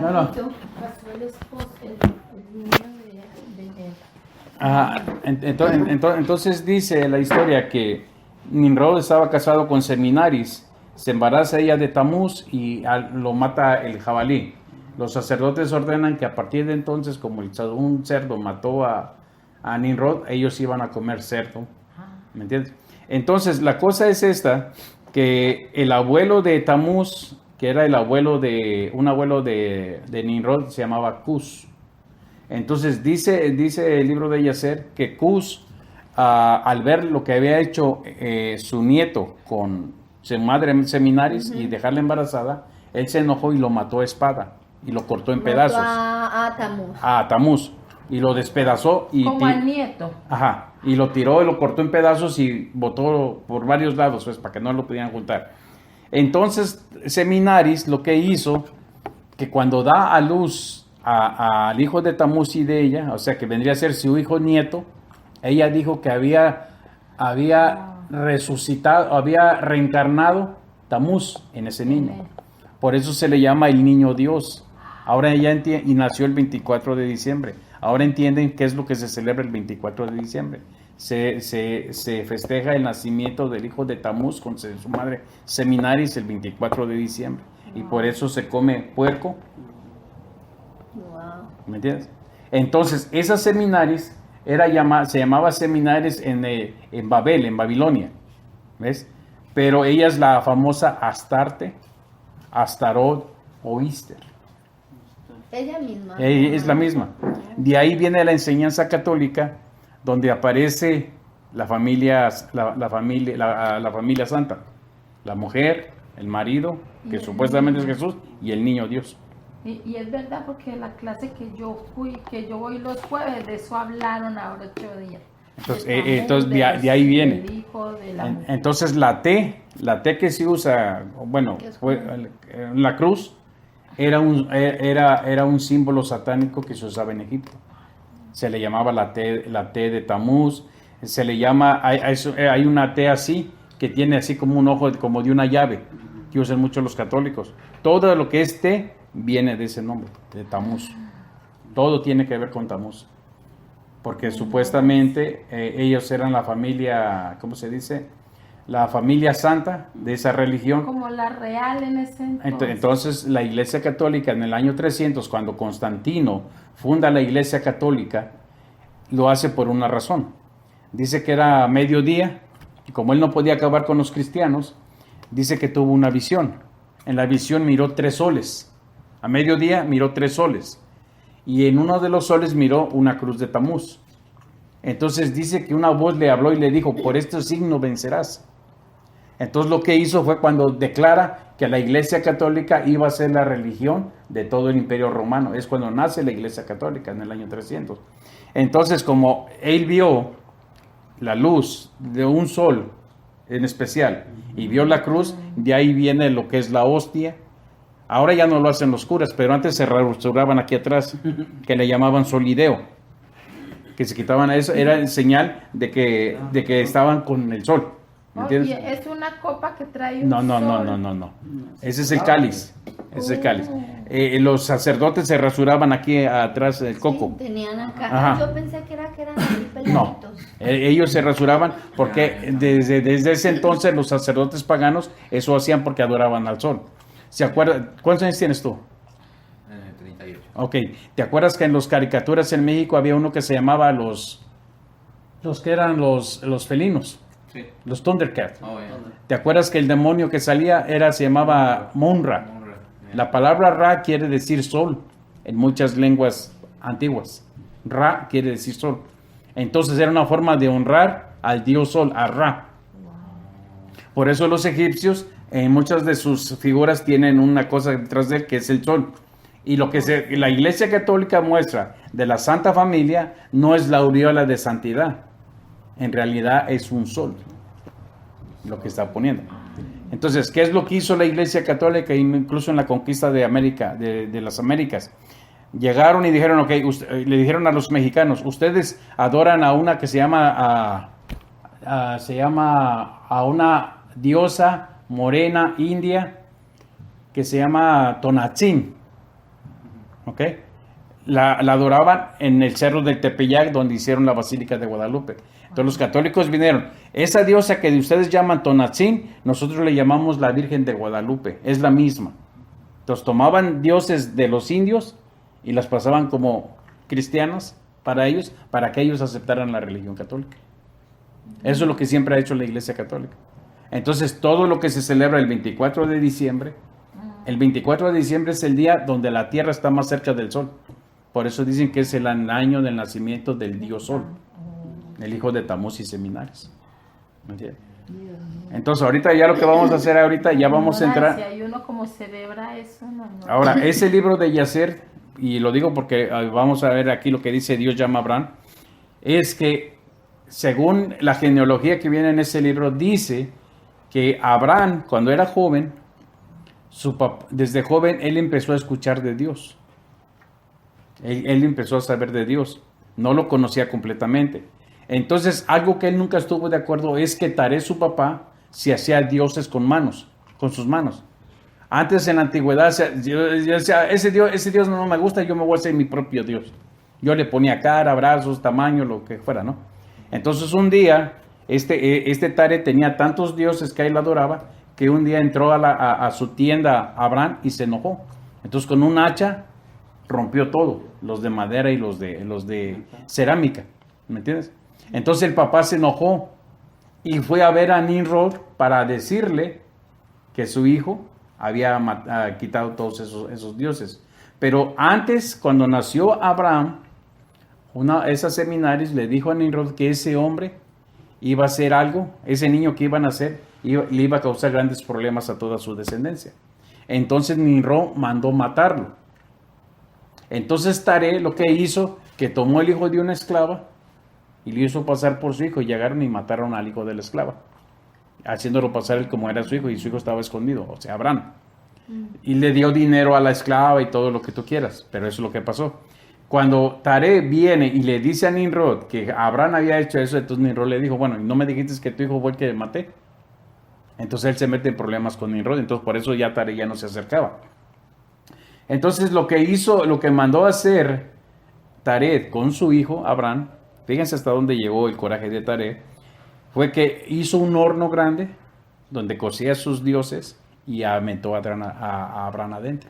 No, no. Entonces dice la historia que Nimrod estaba casado con Seminaris, se embaraza ella de Tamuz y lo mata el jabalí. Los sacerdotes ordenan que a partir de entonces, como un cerdo mató a Nimrod, ellos iban a comer cerdo. ¿Me entiendes? Entonces la cosa es esta, que el abuelo de Tamuz, que era un abuelo de Nimrod, se llamaba Cus. Entonces dice el libro de Yacer que Cus, al ver lo que había hecho su nieto con su madre Seminaris y dejarla embarazada, él se enojó y lo mató a espada y lo cortó en pedazos. A Tamuz. A Tamuz. Y lo despedazó. Como al nieto. Ajá. Y lo tiró y lo cortó en pedazos y botó por varios lados, pues, para que no lo pudieran juntar. Entonces, Seminaris lo que hizo, que cuando da a luz al hijo de Tamuz y de ella, o sea, que vendría a ser su hijo nieto, ella dijo que había resucitado, había reencarnado Tamuz en ese niño. Por eso se le llama el niño Dios. Ahora ella entiende, y nació el 24 de diciembre. Ahora entienden qué es lo que se celebra el 24 de diciembre. Se festeja el nacimiento del hijo de Tamuz con su madre Seminaris el 24 de diciembre. Y por eso se come puerco. ¿Me entiendes? Entonces, esa Seminaris se llamaba Seminaris en Babel, en Babilonia. ¿Ves? Pero ella es la famosa Astarte, Astarot o Ister. Ella misma. Es la misma. De ahí viene la enseñanza católica, donde aparece la familia santa, la mujer, el marido, que supuestamente es Jesús, y el niño Dios. Y es verdad, porque la clase que yo voy los jueves, de eso hablaron ahora 8 días. Entonces de ahí viene. Entonces la T que se usa, bueno, la cruz era un símbolo satánico que se usaba en Egipto. Se le llamaba la T de Tamuz. Se le llama, hay una T así, que tiene así como un ojo, como de una llave, que usan mucho los católicos. Todo lo que es T viene de ese nombre, de Tamuz. Todo tiene que ver con Tamuz. Porque supuestamente ellos eran la familia, ¿cómo se dice? La familia santa de esa religión. Como la real en ese entonces. Entonces la Iglesia Católica en el año 300, cuando Constantino funda la Iglesia Católica, lo hace por una razón. Dice que era mediodía, y como él no podía acabar con los cristianos, dice que tuvo una visión. En la visión miró 3 soles. A mediodía miró 3 soles. Y en uno de los soles miró una cruz de Tamuz. Entonces dice que una voz le habló y le dijo, por este signo vencerás. Entonces lo que hizo fue cuando declara que la Iglesia Católica iba a ser la religión de todo el Imperio Romano. Es cuando nace la Iglesia Católica en el año 300. Entonces, como él vio la luz de un sol en especial y vio la cruz, de ahí viene lo que es la hostia. Ahora ya no lo hacen los curas, pero antes se restauraban aquí atrás, que le llamaban solideo, que se quitaban eso, era señal de que estaban con el sol. ¿Me entiendes? Oye, es una copa que trae un No. Ese es el cáliz. Ese es el cáliz. Los sacerdotes se rasuraban aquí atrás del coco. Sí, tenían acá. Ajá. Yo pensé que eran peladitos. No, ellos se rasuraban porque desde ese entonces los sacerdotes paganos eso hacían porque adoraban al sol. ¿Se acuerdan? ¿Cuántos años tienes tú? 38. Ok, ¿te acuerdas que en las caricaturas en México había uno que se llamaba los que eran los felinos? Sí. Los Thundercats. Oh, yeah. ¿Te acuerdas que el demonio que salía se llamaba Monra? La palabra Ra quiere decir sol en muchas lenguas antiguas. Ra quiere decir sol. Entonces era una forma de honrar al dios sol, a Ra. Por eso los egipcios en muchas de sus figuras tienen una cosa detrás de él que es el sol. Y lo que la Iglesia Católica muestra de la Santa Familia no es la aureola de santidad. En realidad es un sol lo que está poniendo. Entonces, ¿qué es lo que hizo la Iglesia Católica incluso en la conquista de América, de las Américas? Llegaron y dijeron, ok, le dijeron a los mexicanos, ustedes adoran a una que se llama a una diosa morena india que se llama Tonantzin. ¿ok? La adoraban en el cerro del Tepeyac, donde hicieron la Basílica de Guadalupe. Entonces los católicos vinieron. Esa diosa que ustedes llaman Tonantzin, nosotros le llamamos la Virgen de Guadalupe. Es la misma. Entonces tomaban dioses de los indios y las pasaban como cristianas para ellos, para que ellos aceptaran la religión católica. Eso es lo que siempre ha hecho la Iglesia Católica. Entonces todo lo que se celebra el 24 de diciembre, el 24 de diciembre es el día donde la Tierra está más cerca del Sol. Por eso dicen que es el año del nacimiento del Dios Sol, el hijo de Tamuz y Seminares. ¿Me entiendes? Entonces ahorita ya lo que vamos a hacer ahorita, ya vamos a entrar. Y uno como celebra eso, no. Ahora, ese libro de Yacer, y lo digo porque vamos a ver aquí lo que dice Dios llama a Abraham, es que según la genealogía que viene en ese libro, dice que Abraham, cuando era joven, desde joven, él empezó a escuchar de Dios. Él empezó a saber de Dios. No lo conocía completamente. Entonces, algo que él nunca estuvo de acuerdo es que Taré, su papá, se hacía dioses con sus manos. Antes, en la antigüedad, yo decía, ese Dios no me gusta, yo me voy a hacer mi propio Dios. Yo le ponía cara, brazos, tamaño, lo que fuera, ¿no? Entonces, un día, este Taré tenía tantos dioses que él adoraba, que un día entró a su tienda Abraham y se enojó. Entonces, con un hacha rompió todo, los de madera y los de cerámica, ¿me entiendes? Entonces el papá se enojó y fue a ver a Nimrod para decirle que su hijo había quitado todos esos dioses. Pero antes, cuando nació Abraham, esas seminarios le dijo a Nimrod que ese hombre iba a hacer algo, ese niño que iban a hacer, le iba a causar grandes problemas a toda su descendencia. Entonces Nimrod mandó matarlo. Entonces Taré lo que hizo, que tomó el hijo de una esclava y le hizo pasar por su hijo, y llegaron y mataron al hijo de la esclava, haciéndolo pasar él como era su hijo, y su hijo estaba escondido, o sea, Abraham. Y le dio dinero a la esclava y todo lo que tú quieras, pero eso es lo que pasó. Cuando Taré viene y le dice a Nimrod que Abraham había hecho eso, entonces Nimrod le dijo, bueno, ¿no me dijiste que tu hijo fue el que maté? Entonces él se mete en problemas con Nimrod, entonces por eso ya Taré ya no se acercaba. Entonces lo que mandó a hacer Taré con su hijo Abraham, fíjense hasta dónde llegó el coraje de Taré, fue que hizo un horno grande donde cocía sus dioses y aventó a Abraham adentro.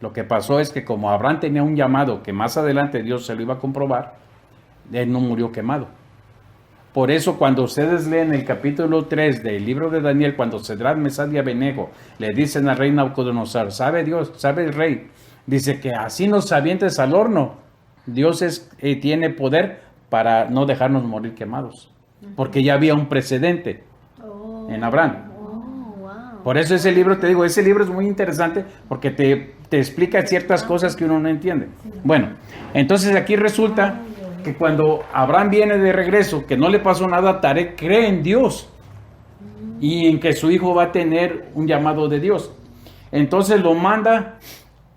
Lo que pasó es que como Abraham tenía un llamado que más adelante Dios se lo iba a comprobar, él no murió quemado. Por eso cuando ustedes leen el capítulo 3 del libro de Daniel, cuando Cedrat, Mesad y Abednego le dicen al rey Nabucodonosor, ¿sabe Dios, sabe el rey? Dice que así nos avientes al horno. Dios tiene poder para no dejarnos morir quemados. Porque ya había un precedente en Abraham. Por eso ese libro, te digo, ese libro es muy interesante porque te explica ciertas cosas que uno no entiende. Bueno, entonces aquí resulta que cuando Abraham viene de regreso, que no le pasó nada, Taré cree en Dios y en que su hijo va a tener un llamado de Dios. Entonces lo manda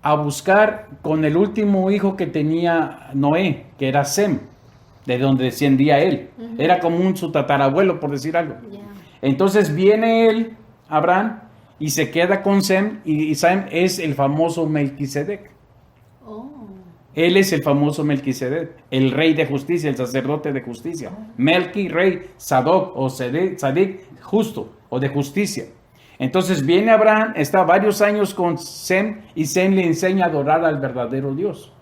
a buscar con el último hijo que tenía Noé, que era Sem, de donde descendía él. Era como su tatarabuelo, por decir algo. Entonces viene él, Abraham, y se queda con Sem, y Sem es el famoso Melquisedec. Él es el famoso Melquisedec, el rey de justicia, el sacerdote de justicia. Melqui, rey, Sadoc o Sadik, justo o de justicia. Entonces viene Abraham, está varios años con Sem y Sem le enseña a adorar al verdadero Dios.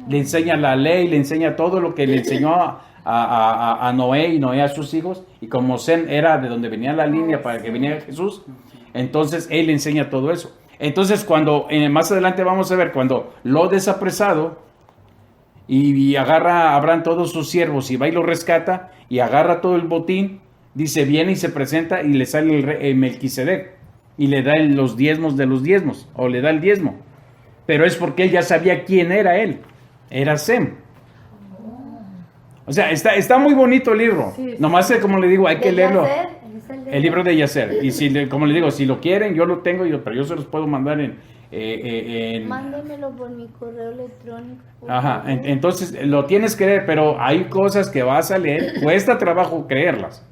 Le enseña la ley, le enseña todo lo que le enseñó a Noé y Noé a sus hijos. Y como Sem era de donde venía la línea para que viniera Jesús, entonces él le enseña todo eso. Entonces cuando más adelante vamos a ver cuando Lot es apresado y agarra a Abraham todos sus siervos y va y lo rescata y agarra todo el botín, dice viene y se presenta y le sale el rey Melquisedec y le da los diezmos de los diezmos o le da el diezmo, pero es porque él ya sabía quién era él, era Sem. O sea, está muy bonito el libro, nomás como le digo hay que leerlo. El libro de Yacer. Y como le digo, si lo quieren, yo lo tengo, pero yo se los puedo mandar Mándemelo por mi correo electrónico. Ajá, entonces lo tienes que leer, pero hay cosas que vas a leer, cuesta trabajo creerlas.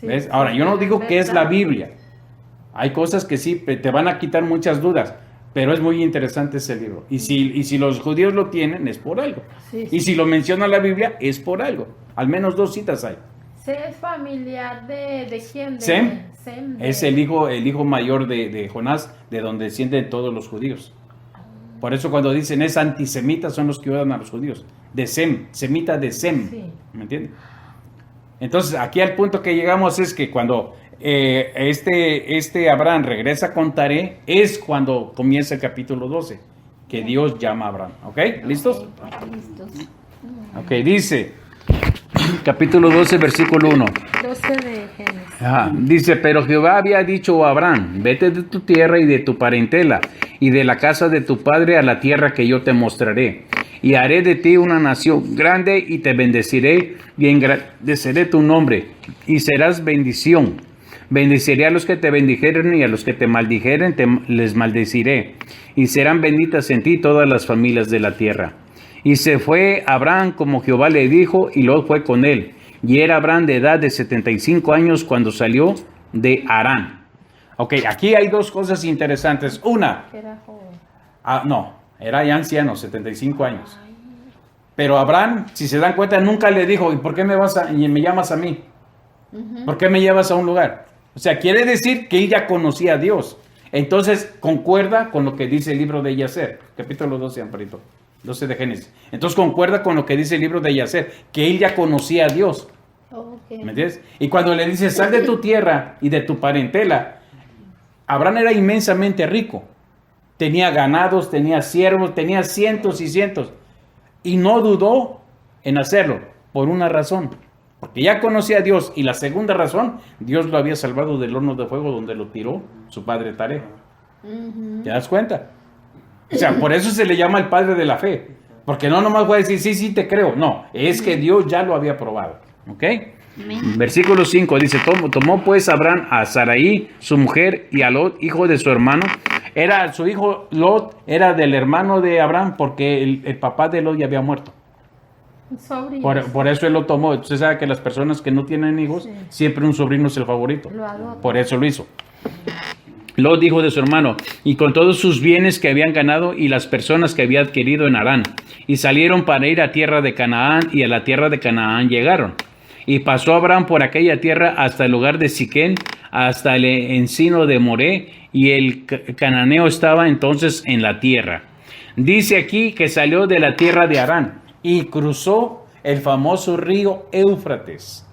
¿Ves? Ahora, yo no digo que es la Biblia. Hay cosas que sí te van a quitar muchas dudas, Pero es muy interesante ese libro. Y si los judíos lo tienen, es por algo. Sí, Y sí. si lo menciona la Biblia, es por algo. Al menos 2 citas hay. ¿Se es familiar de quién? Sem. Sem, Es el hijo mayor de Jonás, de donde descienden todos los judíos. Por eso cuando dicen es antisemita, son los que odian a los judíos. De Sem, semita de Sem. Sí. ¿Me entiendes? Entonces, aquí al punto que llegamos es que cuando este Abraham regresa con Taré, es cuando comienza el capítulo 12, que Dios llama a Abraham. ¿Ok? ¿Listos? Ok, listos. Ok, dice, capítulo 12, versículo 1. 12 de Génesis. Dice, pero Jehová había dicho a Abraham, vete de tu tierra y de tu parentela y de la casa de tu padre a la tierra que yo te mostraré. Y haré de ti una nación grande y te bendeciré y engrandeceré tu nombre y serás bendición. Bendeciré a los que te bendijeren y a los que te maldijeren les maldeciré. Y serán benditas en ti todas las familias de la tierra. Y se fue Abraham como Jehová le dijo y Lot fue con él. Y era Abraham de edad de 75 años cuando salió de Harán. Ok, aquí hay 2 cosas interesantes. Una, Que era joven. no, era ya anciano, 75 años. Pero Abraham, si se dan cuenta, nunca le dijo, ¿y por qué me llamas a mí? ¿Por qué me llevas a un lugar? O sea, quiere decir que él ya conocía a Dios. Entonces, concuerda con lo que dice el libro de Yacer, capítulo 12, Amparito, 12 de Génesis. Entonces, concuerda con lo que dice el libro de Yacer, que él ya conocía a Dios. Ok. ¿Me entiendes? Y cuando le dice, sal de tu tierra y de tu parentela, Abraham era inmensamente rico. Tenía ganados, tenía siervos, tenía cientos y cientos. Y no dudó en hacerlo, por una razón. Porque ya conocía a Dios. Y la segunda razón, Dios lo había salvado del horno de fuego donde lo tiró su padre Taré. ¿Te das cuenta? O sea, por eso se le llama el padre de la fe. Porque no nomás voy a decir, sí, te creo. No, es que Dios ya lo había probado. ¿Ok? Versículo 5 dice, tomó pues Abraham a Sarai, su mujer, y a Lot, hijo de su hermano. Su hijo Lot era del hermano de Abraham porque el papá de Lot ya había muerto. Un sobrino. Por eso él lo tomó. Usted sabe que las personas que no tienen hijos, Sí. siempre un sobrino es el favorito. Lo adopta. Por eso lo hizo. Lot, hijo de su hermano, y con todos sus bienes que habían ganado y las personas que había adquirido en Harán. Y salieron para ir a tierra de Canaán, y a la tierra de Canaán llegaron. Y pasó Abraham por aquella tierra hasta el lugar de Siquén, hasta el encino de Moré, y el cananeo estaba entonces en la tierra. Dice aquí que salió de la tierra de Harán y cruzó el famoso río Éufrates.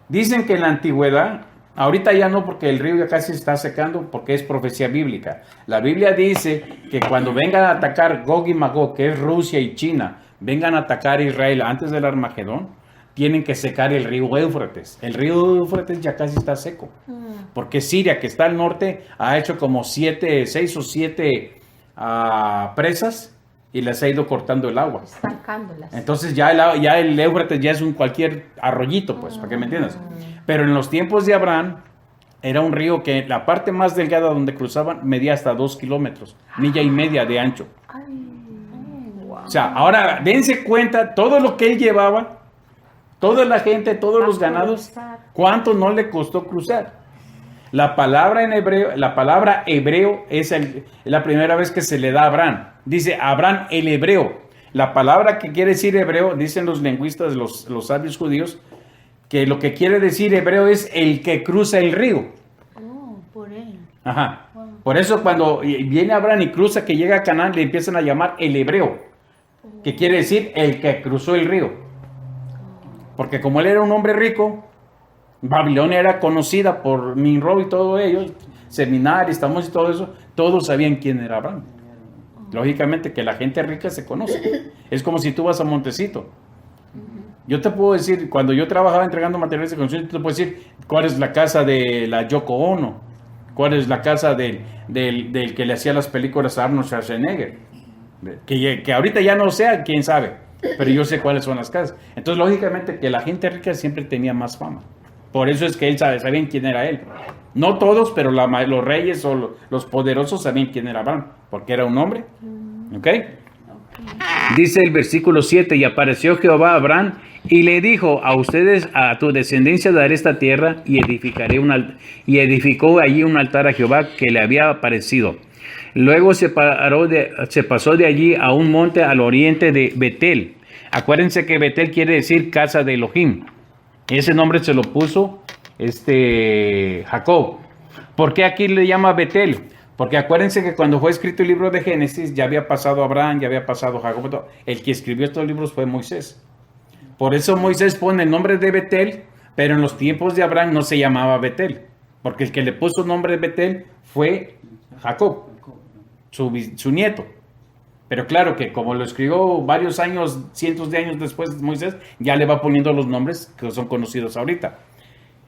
Dicen que en la antigüedad, ahorita ya no porque el río ya casi está secando porque es profecía bíblica. La Biblia dice que cuando vengan a atacar Gog y Magog, que es Rusia y China, vengan a atacar Israel antes del Armagedón, tienen que secar el río Éufrates. El río Éufrates ya casi está seco. Porque Siria, que está al norte, ha hecho como 6 o 7 presas y les ha ido cortando el agua. Estancándolas. Entonces ya el Éufrates ya es cualquier arroyito, pues, para que me entiendas. Pero en los tiempos de Abraham era un río que la parte más delgada donde cruzaban medía hasta 2 kilómetros, 1.5 millas de ancho. Wow. O sea, ahora dense cuenta todo lo que él llevaba, toda la gente, todos los ganados, cuánto no le costó cruzar. La palabra hebreo es la primera vez que se le da a Abraham. Dice Abraham el hebreo. La palabra que quiere decir hebreo, dicen los lingüistas, los sabios judíos, que lo que quiere decir hebreo es el que cruza el río. Oh, por él. Ajá. Por eso cuando viene Abraham y cruza, que llega a Canaán, le empiezan a llamar el hebreo, que quiere decir el que cruzó el río. Porque como él era un hombre rico, Babilonia era conocida por Nimrod y todo ello, seminarios, estamos y todo eso, todos sabían quién era Abraham. Lógicamente que la gente rica se conoce. Es como si tú vas a Montecito. Yo te puedo decir, cuando yo trabajaba entregando materiales de construcción, te puedo decir cuál es la casa de la Yoko Ono, cuál es la casa del que le hacía las películas a Arnold Schwarzenegger. Que ahorita ya no sé, quién sabe, pero yo sé cuáles son las casas. Entonces, lógicamente que la gente rica siempre tenía más fama. Por eso es que él sabían quién era él. No todos, pero los reyes o los poderosos sabían quién era Abraham, porque era un hombre. ¿Ok? Dice el versículo 7, y apareció Jehová a Abraham y le dijo, a ustedes, a tu descendencia daré esta tierra y edificó allí un altar a Jehová que le había aparecido. Luego se pasó de allí a un monte al oriente de Betel. Acuérdense que Betel quiere decir casa de Elohim. Ese nombre se lo puso Jacob. ¿Por qué aquí le llama Betel? Porque acuérdense que cuando fue escrito el libro de Génesis, ya había pasado Abraham, ya había pasado Jacob. El que escribió estos libros fue Moisés. Por eso Moisés pone el nombre de Betel, pero en los tiempos de Abraham no se llamaba Betel. Porque el que le puso el nombre de Betel fue Jacob, su nieto. Pero claro que como lo escribió varios años, cientos de años después de Moisés, ya le va poniendo los nombres que son conocidos ahorita.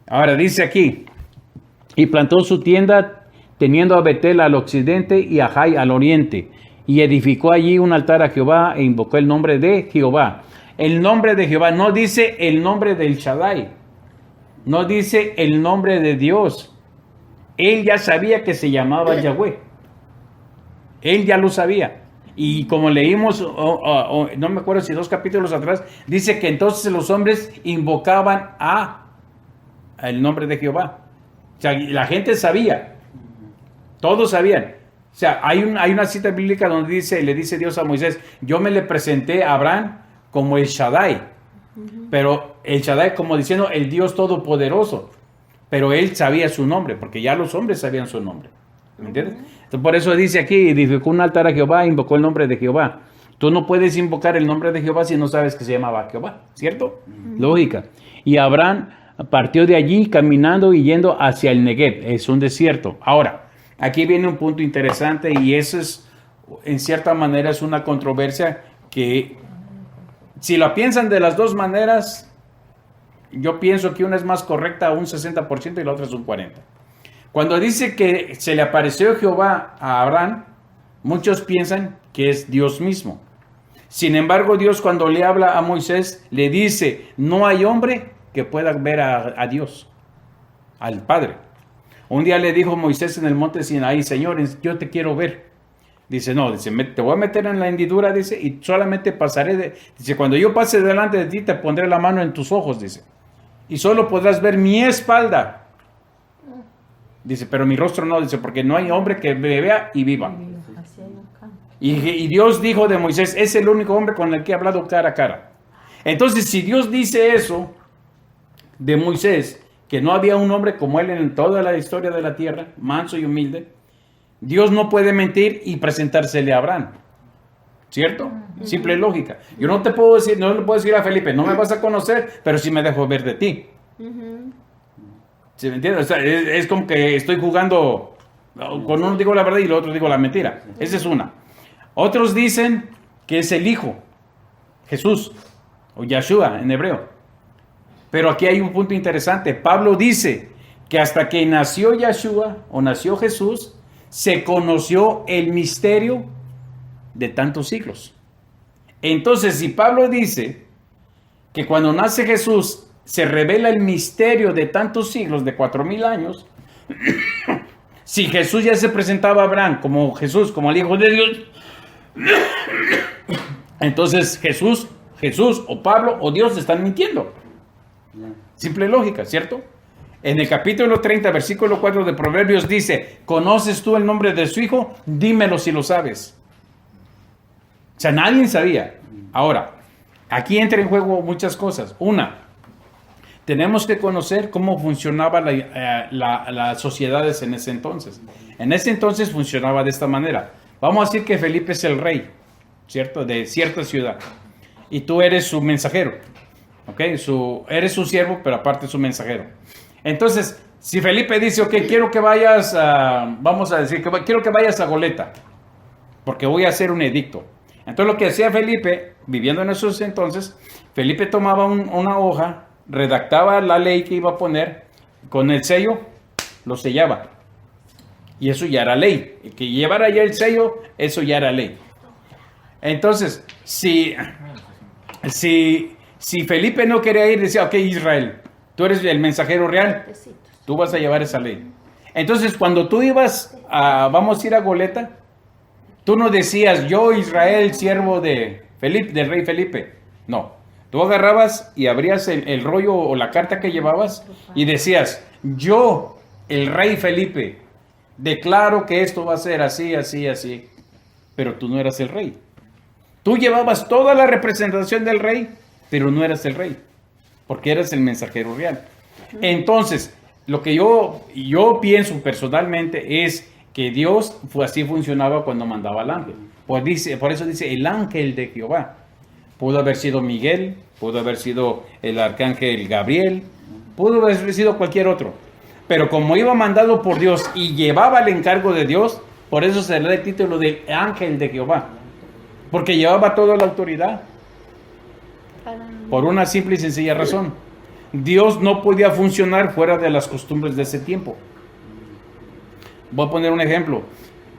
Ahora dice aquí, y plantó su tienda teniendo a Betel al occidente y a Jai al oriente, y edificó allí un altar a Jehová e invocó el nombre de Jehová. El nombre de Jehová no dice el nombre del Shaddai, no dice el nombre de Dios. Él ya sabía que se llamaba Yahweh. Él ya lo sabía. Y como leímos, no me acuerdo si 2 capítulos atrás, dice que entonces los hombres invocaban el nombre de Jehová. O sea, la gente sabía. Todos sabían. O sea, hay una cita bíblica donde le dice Dios a Moisés, yo me le presenté a Abraham como el Shaddai. Pero el Shaddai como diciendo el Dios Todopoderoso. Pero él sabía su nombre, porque ya los hombres sabían su nombre. ¿Me entiendes? Entonces, por eso dice aquí, edificó un altar a Jehová, invocó el nombre de Jehová. Tú no puedes invocar el nombre de Jehová si no sabes que se llamaba Jehová, ¿cierto? Lógica. Y Abraham partió de allí caminando y yendo hacia el Negev, es un desierto. Ahora, aquí viene un punto interesante y eso es, en cierta manera, es una controversia que, si la piensan de las dos maneras, yo pienso que una es más correcta a un 60% y la otra es un 40%. Cuando dice que se le apareció Jehová a Abraham, muchos piensan que es Dios mismo. Sin embargo, Dios cuando le habla a Moisés, le dice, no hay hombre que pueda ver a Dios, al Padre. Un día le dijo Moisés en el monte Sinaí, Señor, yo te quiero ver. Dice, no, dice, te voy a meter en la hendidura, dice, y solamente pasaré, dice, cuando yo pase delante de ti, te pondré la mano en tus ojos, dice, y solo podrás ver mi espalda. Dice, pero mi rostro no, dice, porque no hay hombre que me vea y viva. Y Dios dijo de Moisés, es el único hombre con el que he hablado cara a cara. Entonces, si Dios dice eso de Moisés, que no había un hombre como él en toda la historia de la tierra, manso y humilde, Dios no puede mentir y presentársele a Abraham. ¿Cierto? Simple lógica. Yo no te puedo decir, no le puedo decir a Felipe, no me vas a conocer, pero sí me dejo ver de ti. ¿Sí me entiendes? O sea, es como que estoy jugando, con uno digo la verdad y el otro digo la mentira. Esa es una. Otros dicen que es el Hijo, Jesús, o Yahshua en hebreo. Pero aquí hay un punto interesante. Pablo dice que hasta que nació Yahshua, o nació Jesús, se conoció el misterio de tantos siglos. Entonces, si Pablo dice que cuando nace Jesús se revela el misterio de tantos siglos, de 4000 años, si Jesús ya se presentaba a Abraham como Jesús, como el Hijo de Dios, entonces Jesús o Pablo o Dios están mintiendo. Simple lógica, ¿cierto? En el capítulo 30, versículo 4 de Proverbios dice, ¿conoces tú el nombre de su hijo? Dímelo si lo sabes. O sea, nadie sabía. Ahora, aquí entra en juego muchas cosas. Una, tenemos que conocer cómo funcionaban las sociedades en ese entonces. En ese entonces funcionaba de esta manera. Vamos a decir que Felipe es el rey, ¿cierto? De cierta ciudad. Y tú eres su mensajero. ¿Ok? Eres su siervo, pero aparte su mensajero. Entonces, si Felipe dice, ok, quiero que vayas vamos a decir, quiero que vayas a Goleta, porque voy a hacer un edicto. Entonces lo que hacía Felipe, viviendo en esos entonces, Felipe tomaba una hoja, redactaba la ley que iba a poner, con el sello, lo sellaba. Y eso ya era ley. El que llevara ya el sello, eso ya era ley. Entonces, si Felipe no quería ir, decía, ok, Israel, tú eres el mensajero real, tú vas a llevar esa ley. Entonces, cuando tú ibas vamos a ir a Goleta, tú no decías, yo Israel, siervo de Felipe, del rey Felipe. No, tú agarrabas y abrías el rollo o la carta que llevabas y decías, yo, el rey Felipe, declaro que esto va a ser así, así, así. Pero tú no eras el rey. Tú llevabas toda la representación del rey, pero no eras el rey, porque eras el mensajero real. Entonces, lo que yo pienso personalmente es que Dios así funcionaba cuando mandaba al ángel. Por eso dice el ángel de Jehová. Pudo haber sido Miguel, pudo haber sido el arcángel Gabriel, pudo haber sido cualquier otro. Pero como iba mandado por Dios y llevaba el encargo de Dios, por eso se le da el título de ángel de Jehová. Porque llevaba toda la autoridad. Por una simple y sencilla razón. Dios no podía funcionar fuera de las costumbres de ese tiempo. Voy a poner un ejemplo.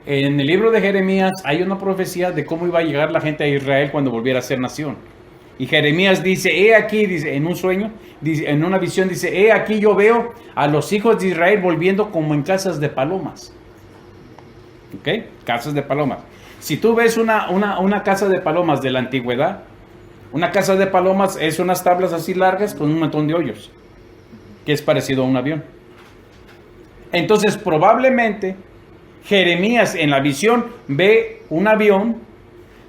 En el libro de Jeremías hay una profecía de cómo iba a llegar la gente a Israel cuando volviera a ser nación. Y Jeremías dice, he aquí, dice, en un sueño, dice, en una visión, dice, he aquí yo veo a los hijos de Israel volviendo como en casas de palomas. ¿Ok? Casas de palomas. Si tú ves una casa de palomas de la antigüedad, una casa de palomas es unas tablas así largas con un montón de hoyos, que es parecido a un avión. Entonces, probablemente, Jeremías en la visión ve un avión,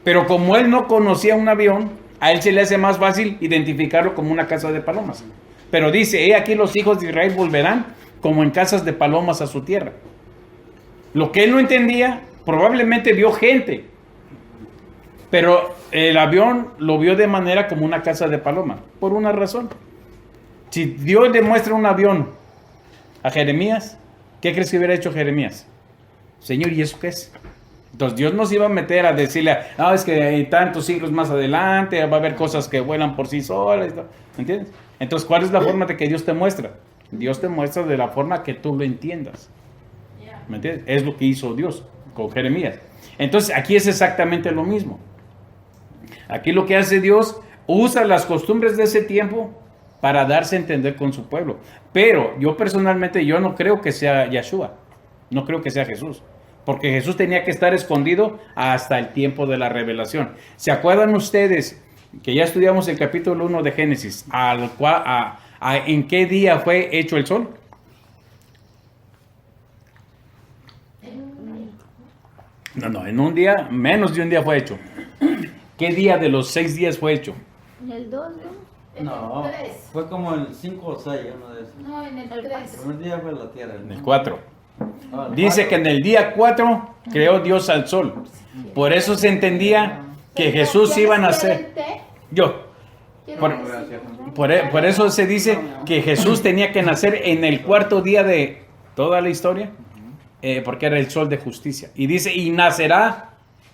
pero como él no conocía un avión, a él se le hace más fácil identificarlo como una casa de palomas. Pero dice, he aquí los hijos de Israel volverán como en casas de palomas a su tierra. Lo que él no entendía, probablemente vio gente, pero el avión lo vio de manera como una casa de paloma, por una razón. Si Dios le muestra un avión a Jeremías, ¿qué crees que hubiera hecho Jeremías? Señor, ¿y eso qué es? Entonces Dios no se iba a meter a decirle, no, es que hay tantos siglos más adelante, va a haber cosas que vuelan por sí solas, ¿no? ¿Entiendes? Entonces, ¿cuál es la forma de que Dios te muestra? Dios te muestra de la forma que tú lo entiendas. ¿Me entiendes? Es lo que hizo Dios con Jeremías. Entonces, aquí es exactamente lo mismo. Aquí lo que hace Dios, usa las costumbres de ese tiempo para darse a entender con su pueblo. Pero yo personalmente, yo no creo que sea Yeshua. No creo que sea Jesús. Porque Jesús tenía que estar escondido hasta el tiempo de la revelación. ¿Se acuerdan ustedes que ya estudiamos el capítulo 1 de Génesis? ¿En qué día fue hecho el sol? No, en un día, menos de un día fue hecho. ¿Qué día de los 6 días fue hecho? En el 2, ¿no? No, fue como el 5 o 6, uno de esos. No, en el El 3. primer día fue la tierra. En el 4. El Dice que en el día 4 creó Dios al sol. Por eso se entendía que Jesús iba a nacer. Por eso se dice que Jesús tenía que nacer en el 4º día de toda la historia, porque era el sol de justicia. Y dice, y nacerá,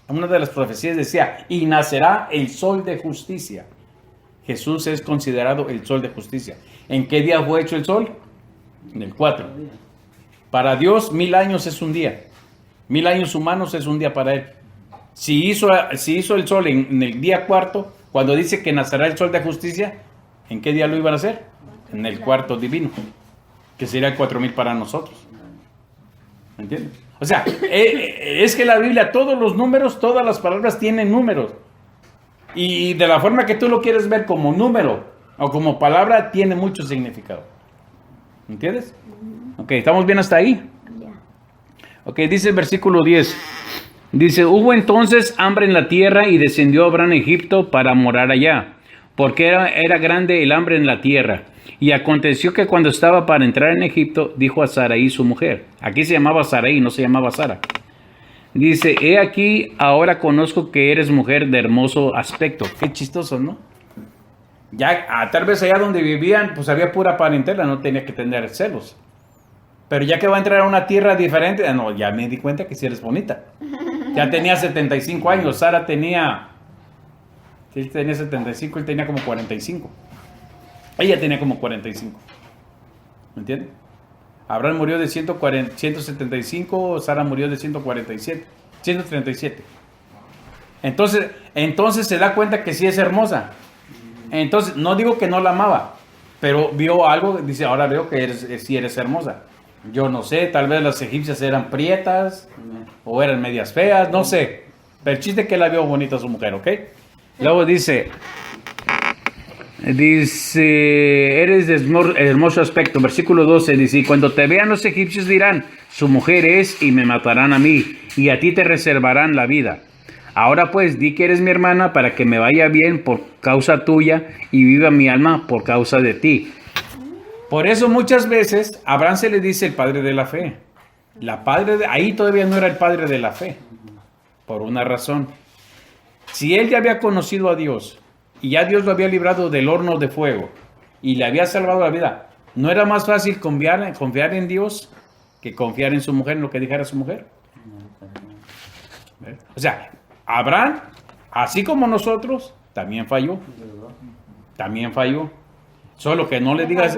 una de las profecías decía, y nacerá el sol de justicia. Jesús es considerado el sol de justicia. ¿En qué día fue hecho el sol? En el 4. Para Dios 1000 años es un día. 1000 años humanos es un día para Él. Si hizo el sol en el día 4, cuando dice que nacerá el sol de justicia, ¿en qué día lo iban a hacer? En el 4 divino, que sería el 4000 para nosotros. ¿Me entiendes? O sea, es que la Biblia, todos los números, todas las palabras tienen números. Y de la forma que tú lo quieres ver como número o como palabra, tiene mucho significado. ¿Entiendes? Ok, ¿estamos bien hasta ahí? Ya. Ok, dice el versículo 10. Dice, hubo entonces hambre en la tierra y descendió Abraham a Egipto para morar allá, porque era grande el hambre en la tierra. Y aconteció que cuando estaba para entrar en Egipto, dijo a Sarai su mujer. Aquí se llamaba Sarai, no se llamaba Sara. Dice, he aquí, ahora conozco que eres mujer de hermoso aspecto. Qué chistoso, ¿no? Ya, tal vez allá donde vivían, pues había pura parentela, no tenía que tener celos. Pero ya que va a entrar a una tierra diferente, no, ya me di cuenta que sí eres bonita. Ya tenía 75 años, Sara tenía 75, él tenía como 45. Ella tenía como 45. ¿Me entiendes? Abraham murió de 175, Sara murió de 137. Entonces se da cuenta que sí es hermosa. Entonces, no digo que no la amaba, pero vio algo, dice, ahora veo que sí eres hermosa. Yo no sé, tal vez las egipcias eran prietas o eran medias feas, no sé. Pero el chiste es que la vio bonita su mujer, ¿ok? Luego dice, Dice, eres de hermoso aspecto. Versículo 12 dice, y cuando te vean los egipcios dirán, su mujer es y me matarán a mí, y a ti te reservarán la vida. Ahora pues, di que eres mi hermana para que me vaya bien por causa tuya y viva mi alma por causa de ti. Por eso muchas veces a Abraham se le dice el padre de la fe. Ahí todavía no era el padre de la fe. Por una razón. Si él ya había conocido a Dios y ya Dios lo había librado del horno de fuego y le había salvado la vida, ¿no era más fácil confiar en Dios que confiar en su mujer, en lo que dijera su mujer? O sea, Abraham, así como nosotros, también falló. También falló. Solo que no le digas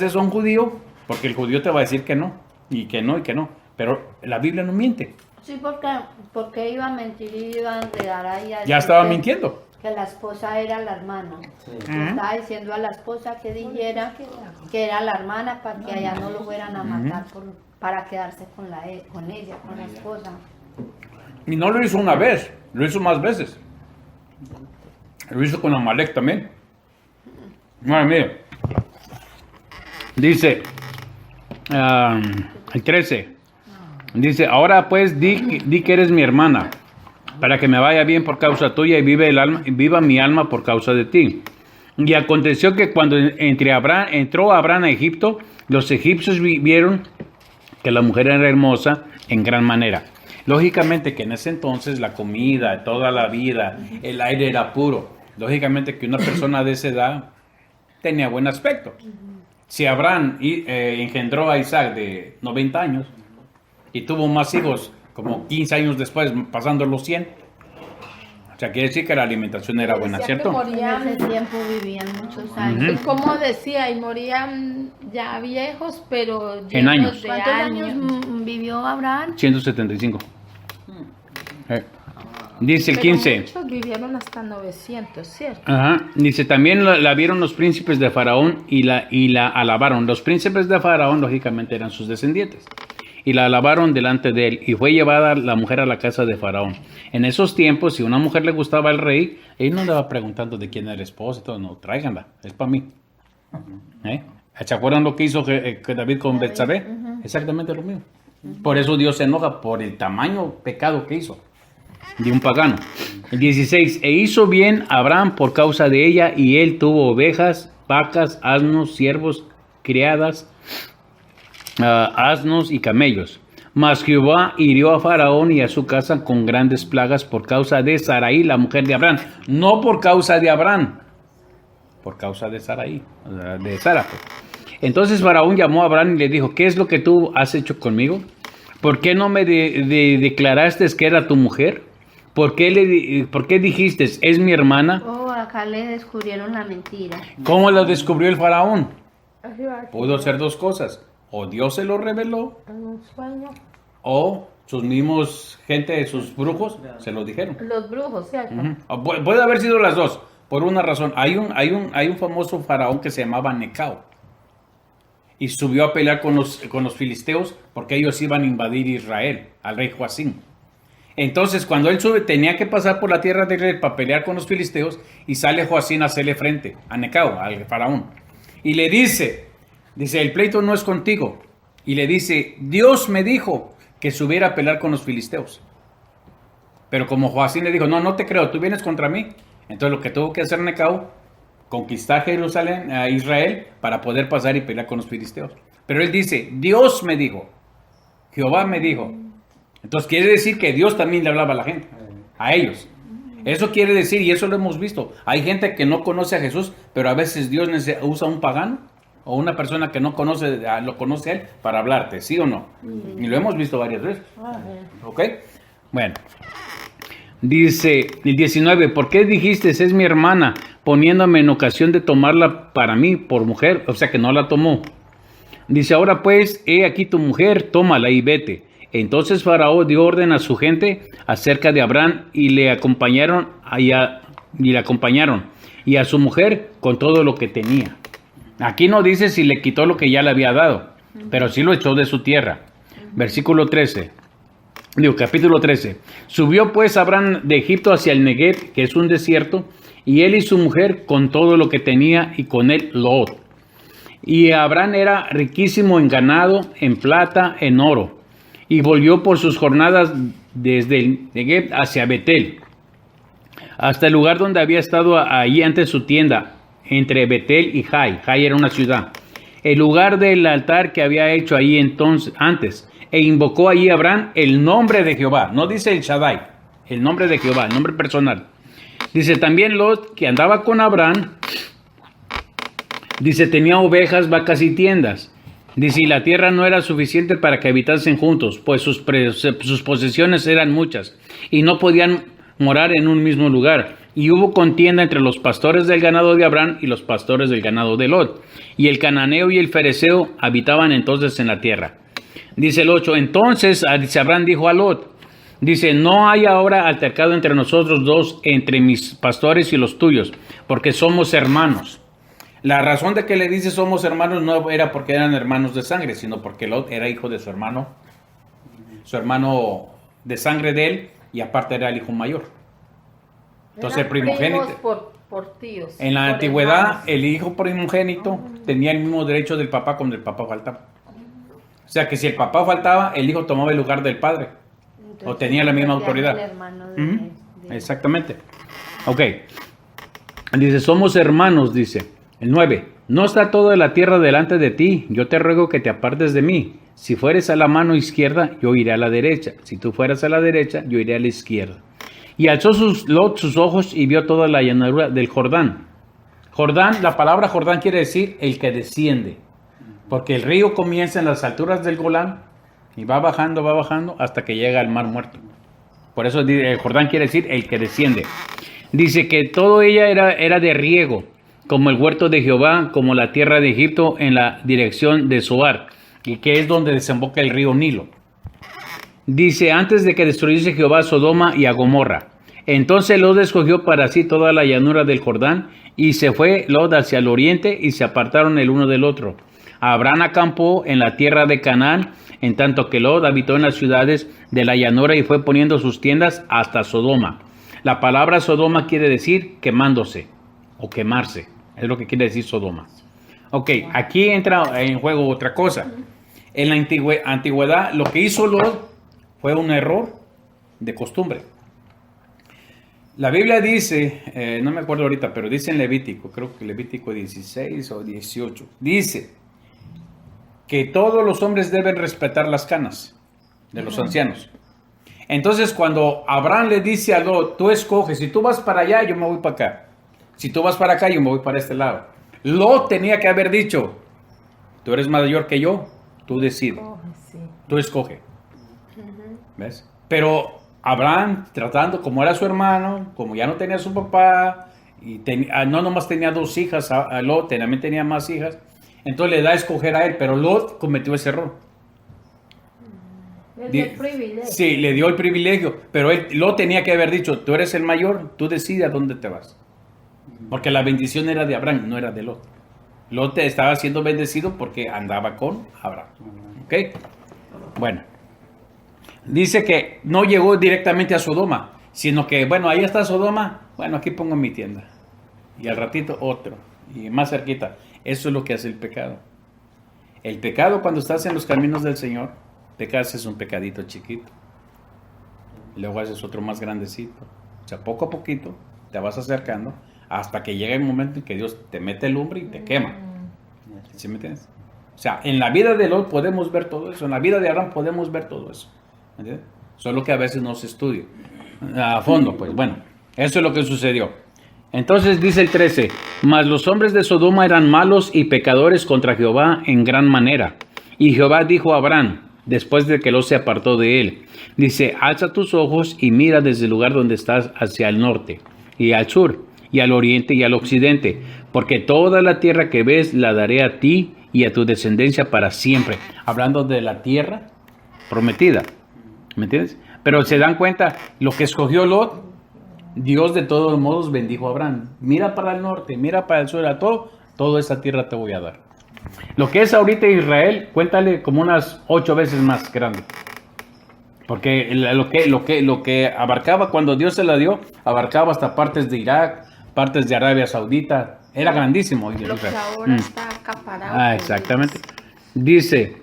eso a un judío, porque el judío te va a decir que no, y que no, y que no. Pero la Biblia no miente. Sí, porque iba a mentir y iba a enredar ahí. Ya estaba mintiendo. Que la esposa era la hermana. Sí. Estaba diciendo a la esposa que dijera que era la hermana para que allá no lo fueran a matar para quedarse con ella, con la esposa. Y no lo hizo una vez, lo hizo más veces. Lo hizo con Amalek también. Madre mía. Dice, el 13. Dice, ahora pues di que eres mi hermana, para que me vaya bien por causa tuya y viva mi alma por causa de ti. Y aconteció que cuando entró Abraham a Egipto, los egipcios vieron que la mujer era hermosa en gran manera. Lógicamente que en ese entonces la comida, toda la vida, el aire era puro. Lógicamente que una persona de esa edad tenía buen aspecto. Si Abraham engendró a Isaac de 90 años y tuvo más hijos como 15 años después, pasando los 100, o sea, quiere decir que la alimentación era buena, Decía que ¿cierto? morían, En ese tiempo vivían muchos años. y como decía, y morían ya viejos, pero En años. llenos de ¿Cuántos años. años vivió Abraham? 175. Dice el Pero 15. muchos vivieron hasta 900, ¿cierto? Ajá. Dice, también la vieron los príncipes de Faraón y la alabaron. Los príncipes de Faraón, lógicamente, eran sus descendientes. Y la alabaron delante de él. Y fue llevada la mujer a la casa de Faraón. En esos tiempos, si a una mujer le gustaba al rey, él no andaba preguntando de quién era el esposo y todo. No, tráiganla, es para mí. ¿Se acuerdan lo que hizo David con Betsabé? Exactamente lo mismo. Por eso Dios se enoja por el tamaño pecado que hizo de un pagano. El 16. E hizo bien Abraham por causa de ella, y él tuvo ovejas, vacas, asnos, siervos, criadas, asnos y camellos. Mas Jehová hirió a Faraón y a su casa con grandes plagas por causa de Sarai, la mujer de Abraham. No por causa de Abraham, por causa de Sarai, de Sara. Entonces Faraón llamó a Abraham y le dijo, ¿qué es lo que tú has hecho conmigo? ¿Por qué no me declaraste que era tu mujer? ¿Por qué dijiste, es mi hermana? Oh, acá le descubrieron la mentira. ¿Cómo lo descubrió el Faraón? Pudo ser dos cosas. O Dios se lo reveló, En un sueño. o sus mismos gente, sus brujos, se lo dijeron. Los brujos, ¿cierto? O puede haber sido las dos, por una razón. Hay un famoso faraón que se llamaba Necao. Y subió a pelear con los filisteos porque ellos iban a invadir Israel, al rey Joacim. Entonces, cuando él sube, tenía que pasar por la tierra de Israel para pelear con los filisteos, y sale Joacim a hacerle frente a Necao, al faraón. Y le dice, el pleito no es contigo. Y le dice, Dios me dijo que subiera a pelear con los filisteos. Pero como Joacim le dijo, no te creo, tú vienes contra mí. Entonces lo que tuvo que hacer Necao, conquistar Jerusalén, a Israel, para poder pasar y pelear con los filisteos. Pero él dice, Dios me dijo, Jehová me dijo. Entonces quiere decir que Dios también le hablaba a la gente, a ellos. Eso quiere decir, y eso lo hemos visto, hay gente que no conoce a Jesús, pero a veces Dios usa un pagano o una persona que no conoce, lo conoce a él para hablarte, ¿sí o no? Y lo hemos visto varias veces. ¿Ok? Bueno. Dice el 19, ¿por qué dijiste, es mi hermana, poniéndome en ocasión de tomarla para mí por mujer? O sea que no la tomó. Dice, ahora pues, he aquí tu mujer, tómala y vete. Entonces Faraón dio orden a su gente acerca de Abraham y le acompañaron y a su mujer con todo lo que tenía. Aquí no dice si le quitó lo que ya le había dado, pero sí lo echó de su tierra. Versículo 13. Capítulo 13. Subió pues Abraham de Egipto hacia el Negev, que es un desierto, y él y su mujer con todo lo que tenía, y con él Lot. Y Abraham era riquísimo en ganado, en plata, en oro, y volvió por sus jornadas desde el Negev hacia Betel, hasta el lugar donde había estado allí antes su tienda, entre Betel y Jai. Jai era una ciudad, el lugar del altar que había hecho ahí entonces antes, e invocó allí Abraham el nombre de Jehová. No dice el Shaddai, el nombre de Jehová, el nombre personal. Dice también Lot, que andaba con Abraham, dice, tenía ovejas, vacas y tiendas. Dice, y la tierra no era suficiente para que habitasen juntos, pues sus posesiones eran muchas, y no podían morar en un mismo lugar. Y hubo contienda entre los pastores del ganado de Abraham y los pastores del ganado de Lot. Y el cananeo y el fereceo habitaban entonces en la tierra. Dice el 8, entonces Abraham dijo a Lot, dice, no hay ahora altercado entre nosotros dos, entre mis pastores y los tuyos, porque somos hermanos. La razón de que le dice somos hermanos no era porque eran hermanos de sangre, sino porque Lot era hijo de su hermano de sangre de él, y aparte era el hijo mayor. Entonces el primogénito. Por tíos. En la por antigüedad, hermanos. el hijo primogénito tenía el mismo derecho del papá cuando el papá faltaba. O sea que si el papá faltaba, el hijo tomaba el lugar del padre. Entonces, O tenía la misma el autoridad. hermano de- Ujú. de- Exactamente. Ok. Dice, somos hermanos, dice. El 9. No está toda la tierra delante de ti. Yo te ruego que te apartes de mí. Si fueres a la mano izquierda, yo iré a la derecha. Si tú fueras a la derecha, yo iré a la izquierda. Y alzó Lot sus ojos y vio toda la llanura del Jordán. Jordán, la palabra Jordán quiere decir el que desciende. Porque el río comienza en las alturas del Golán y va bajando hasta que llega al Mar Muerto. Por eso el Jordán quiere decir el que desciende. Dice que todo ella era de riego, como el huerto de Jehová, como la tierra de Egipto en la dirección de Zoar, y que es donde desemboca el río Nilo. Dice, antes de que destruyese Jehová a Sodoma y a Gomorra. Entonces Lot escogió para sí toda la llanura del Jordán, y se fue Lot hacia el oriente, y se apartaron el uno del otro. Abraham acampó en la tierra de Canaán, en tanto que Lot habitó en las ciudades de la llanura y fue poniendo sus tiendas hasta Sodoma. La palabra Sodoma quiere decir quemándose o quemarse. Es lo que quiere decir Sodoma. Ok, aquí entra en juego otra cosa. En la antigüedad, lo que hizo Lot fue un error de costumbre. La Biblia dice, no me acuerdo ahorita, pero dice en Levítico, creo que Levítico 16 o 18, dice que todos los hombres deben respetar las canas de los ancianos. Entonces, cuando Abraham le dice a Lot, tú escoges, si tú vas para allá, yo me voy para acá. Si tú vas para acá, yo me voy para este lado. Lot tenía que haber dicho, tú eres mayor que yo, tú decides, tú escoge. ¿Ves? Pero Abraham, tratando, como era su hermano, como ya no tenía su papá, y no nomás tenía 2 hijas, a Lot también tenía más hijas, entonces le da a escoger a él, pero Lot cometió ese error. Le dio el privilegio. Sí, le dio el privilegio, pero Lot tenía que haber dicho, tú eres el mayor, tú decides a dónde te vas. Porque la bendición era de Abraham, no era de Lot. Lot estaba siendo bendecido porque andaba con Abraham. ¿Ok? Bueno. Dice que no llegó directamente a Sodoma, sino que, bueno, ahí está Sodoma, bueno, aquí pongo mi tienda. Y al ratito otro, y más cerquita. Eso es lo que hace el pecado. El pecado, cuando estás en los caminos del Señor, pecas es un pecadito chiquito. Y luego haces otro más grandecito. O sea, poco a poquito te vas acercando hasta que llega el momento en que Dios te mete lumbre y te quema. ¿Sí me entiendes? O sea, en la vida de Lot podemos ver todo eso. En la vida de Abraham podemos ver todo eso. ¿Entiendes? Solo que a veces no se estudia a fondo. Pues bueno, eso es lo que sucedió. Entonces dice el 13, mas los hombres de Sodoma eran malos y pecadores contra Jehová en gran manera. Y Jehová dijo a Abraham, después de que Lot se apartó de él, dice, alza tus ojos y mira desde el lugar donde estás hacia el norte, y al sur, y al oriente, y al occidente, porque toda la tierra que ves la daré a ti y a tu descendencia para siempre. Hablando de la tierra prometida, ¿me entiendes? Pero se dan cuenta, lo que escogió Lot, Dios de todos modos bendijo a Abraham. Mira para el norte, mira para el sur, a toda esa tierra te voy a dar. Lo que es ahorita Israel, cuéntale como unas 8 veces más grande. Porque lo que abarcaba cuando Dios se la dio, abarcaba hasta partes de Irak, partes de Arabia Saudita. Era grandísimo. Lo que ahora está acaparado. Ah, exactamente. Dice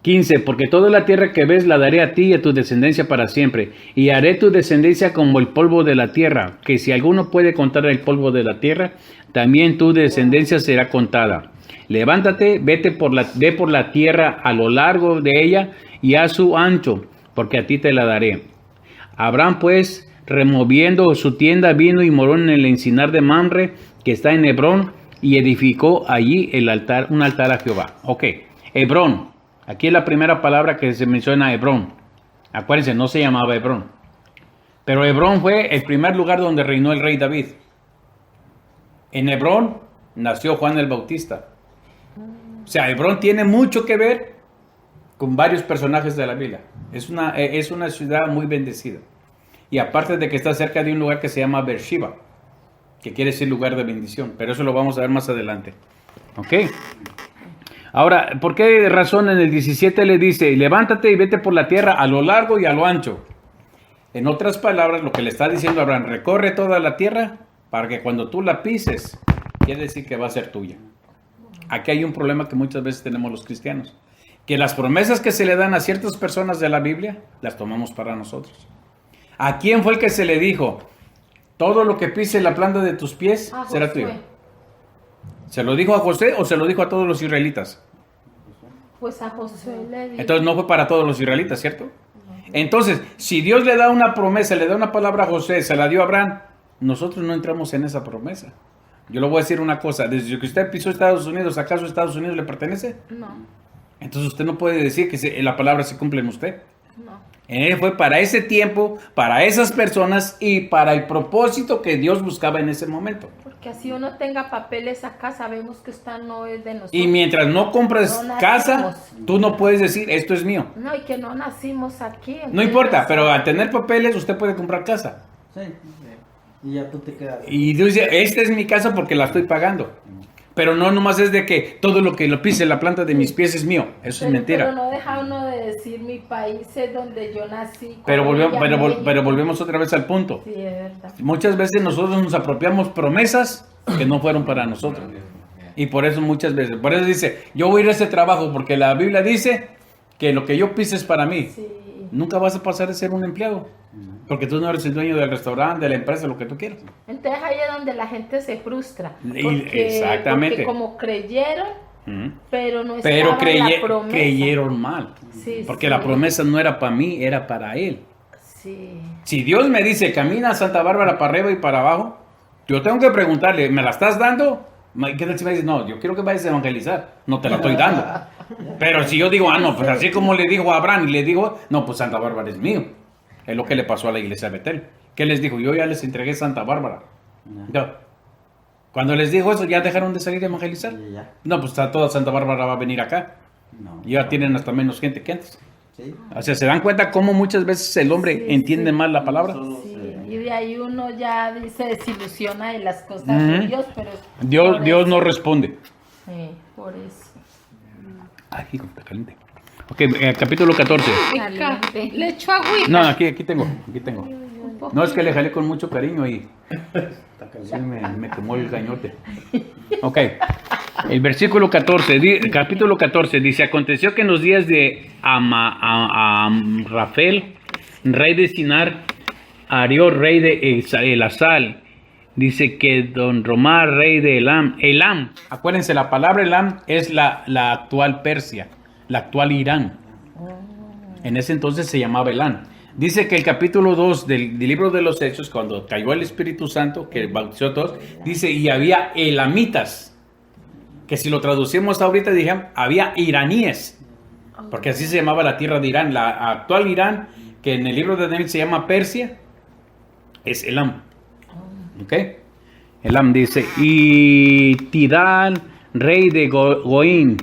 15, porque toda la tierra que ves la daré a ti y a tu descendencia para siempre, y haré tu descendencia como el polvo de la tierra, que si alguno puede contar el polvo de la tierra, también tu descendencia será contada. Levántate, ve por la tierra a lo largo de ella y a su ancho, porque a ti te la daré. Abraham pues, removiendo su tienda, vino y moró en el encinar de Mamre, que está en Hebrón, y edificó allí un altar a Jehová. Ok, Hebrón. Aquí es la primera palabra que se menciona, Hebrón. Acuérdense, no se llamaba Hebrón. Pero Hebrón fue el primer lugar donde reinó el rey David. En Hebrón nació Juan el Bautista. O sea, Hebrón tiene mucho que ver con varios personajes de la Biblia. Es una ciudad muy bendecida. Y aparte de que está cerca de un lugar que se llama Beersheba, que quiere decir lugar de bendición. Pero eso lo vamos a ver más adelante. ¿Ok? Ahora, ¿por qué razón en el 17 le dice, levántate y vete por la tierra a lo largo y a lo ancho? En otras palabras, lo que le está diciendo a Abraham, recorre toda la tierra para que cuando tú la pises, quiere decir que va a ser tuya. Aquí hay un problema que muchas veces tenemos los cristianos, que las promesas que se le dan a ciertas personas de la Biblia, las tomamos para nosotros. ¿A quién fue el que se le dijo, todo lo que pise la planta de tus pies será tuyo? ¿Se lo dijo a José o se lo dijo a todos los israelitas? Pues a José le dijo. Entonces no fue para todos los israelitas, ¿cierto? Entonces, si Dios le da una promesa, le da una palabra a José, se la dio a Abraham, nosotros no entramos en esa promesa. Yo le voy a decir una cosa, desde que usted pisó Estados Unidos, ¿acaso Estados Unidos le pertenece? No. Entonces usted no puede decir que la palabra se cumple en usted. No. Fue para ese tiempo, para esas personas y para el propósito que Dios buscaba en ese momento. Porque así uno tenga papeles acá, sabemos que esta no es de nosotros. Y mientras no compres No casa, nacimos. tú no puedes decir, esto es mío. No, y que no nacimos aquí. No importa, pero al tener papeles usted puede comprar casa. Sí. Y ya tú te quedas. Y Dios dice, esta es mi casa porque la estoy pagando. Pero no nomás es de que todo lo que lo pise la planta de mis pies es mío. Eso es mentira. Pero no deja uno de decir mi país es donde yo nací. Pero Colombia, México. volvemos otra vez al punto. Sí, es verdad. Muchas veces nosotros nos apropiamos promesas que no fueron para nosotros. Y por eso muchas veces, por eso dice, yo voy a ir a ese trabajo porque la Biblia dice que lo que yo pise es para mí. Sí. Nunca vas a pasar a ser un empleado. Porque tú no eres el dueño del restaurante, de la empresa, lo que tú quieras. Entonces ahí es donde la gente se frustra. Exactamente. Porque como creyeron, pero no Pero estaba la promesa. creyeron mal. Sí, porque sí. la promesa no era para mí, era para él. Sí. Si Dios me dice, camina a Santa Bárbara para arriba y para abajo, yo tengo que preguntarle, ¿me la estás dando? ¿Qué tal si me dice, no, yo quiero que vayas a evangelizar, no te la estoy dando? Pero si yo digo, no, pues así como le dijo a Abraham, y le digo, no, pues Santa Bárbara es mío. Es lo que le pasó a la iglesia de Betel. ¿Qué les dijo? Yo ya les entregué Santa Bárbara. No. Cuando les dijo eso, ¿ya dejaron de salir a evangelizar? Ya. No, pues toda Santa Bárbara va a venir acá. No. Y ya tienen hasta menos gente que antes. Sí. O sea, ¿se dan cuenta cómo muchas veces el hombre Sí, entiende sí. mal la palabra? Sí, y de ahí uno ya se desilusiona de las cosas de Dios, pero... Dios no responde. Sí, por eso. Ay, hijo, está caliente. Ok, capítulo 14. Caliente. Le echo agüita. No, aquí tengo. No, es que le jalé con mucho cariño y sí, me quemó el gañote. Ok, el versículo 14, capítulo 14 dice, aconteció que en los días de Amrafel, rey de Sinar, Arió, rey de Elasal, dice que Don Romar, rey de Elam, acuérdense, la palabra Elam es la actual Persia, la actual Irán. En ese entonces se llamaba Elam. Dice que el capítulo 2 del libro de los Hechos, cuando cayó el Espíritu Santo, que bautizó a todos, dice, y había elamitas, que si lo traducimos ahorita, dijeron, había iraníes, porque así se llamaba la tierra de Irán. La actual Irán, que en el libro de Daniel se llama Persia, es Elam. ¿Ok? Elam dice, y Tidal, rey de Goín,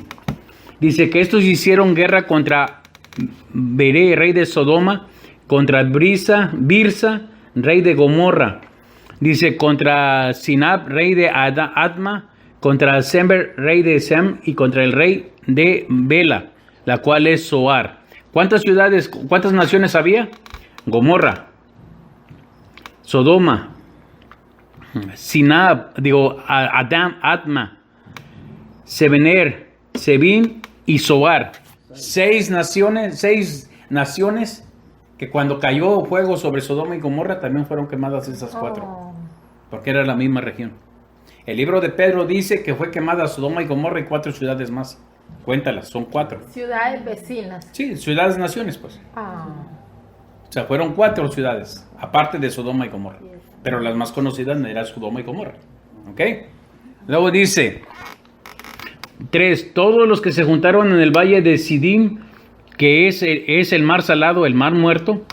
dice que estos hicieron guerra contra Beré, rey de Sodoma, contra Birsa, rey de Gomorra, dice contra Sinab, rey de Adma, contra Sember, rey de Sem, y contra el rey de Bela, la cual es Zoar. ¿Cuántas naciones había? Gomorra, Sodoma, Sinab, Adam, Atma, Sebener, Sebin y Zoar. 6 naciones que cuando cayó fuego sobre Sodoma y Gomorra también fueron quemadas esas 4. Porque era la misma región. El libro de Pedro dice que fue quemada Sodoma y Gomorra y 4 ciudades más. Cuéntalas, son 4. Ciudades vecinas. Sí, ciudades naciones, pues. O sea, fueron 4 ciudades, aparte de Sodoma y Gomorra. Pero las más conocidas eran Sodoma y Gomorra. ¿Ok? Luego dice 3. Todos los que se juntaron en el valle de Sidim, que es el mar salado, el mar muerto,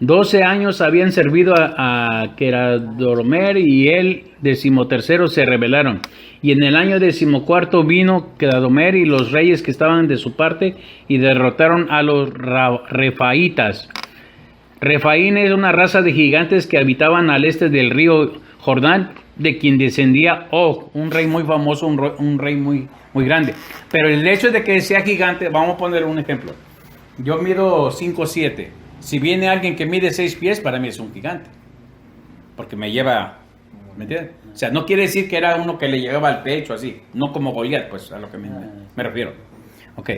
12 años habían servido a Kedorlaomer, y el 13º se rebelaron. Y en el año 14 vino Kedorlaomer y los reyes que estaban de su parte y derrotaron a los Refaitas. Refaín es una raza de gigantes que habitaban al este del río Jordán, de quien descendía Og, un rey muy famoso, un rey muy grande. Pero el hecho de que sea gigante, vamos a poner un ejemplo. Yo mido 5'7". Si viene alguien que mide 6 pies, para mí es un gigante. Porque me lleva, ¿me entiendes? O sea, no quiere decir que era uno que le llegaba al pecho así. No como Goliat, pues a lo que me refiero. Ok.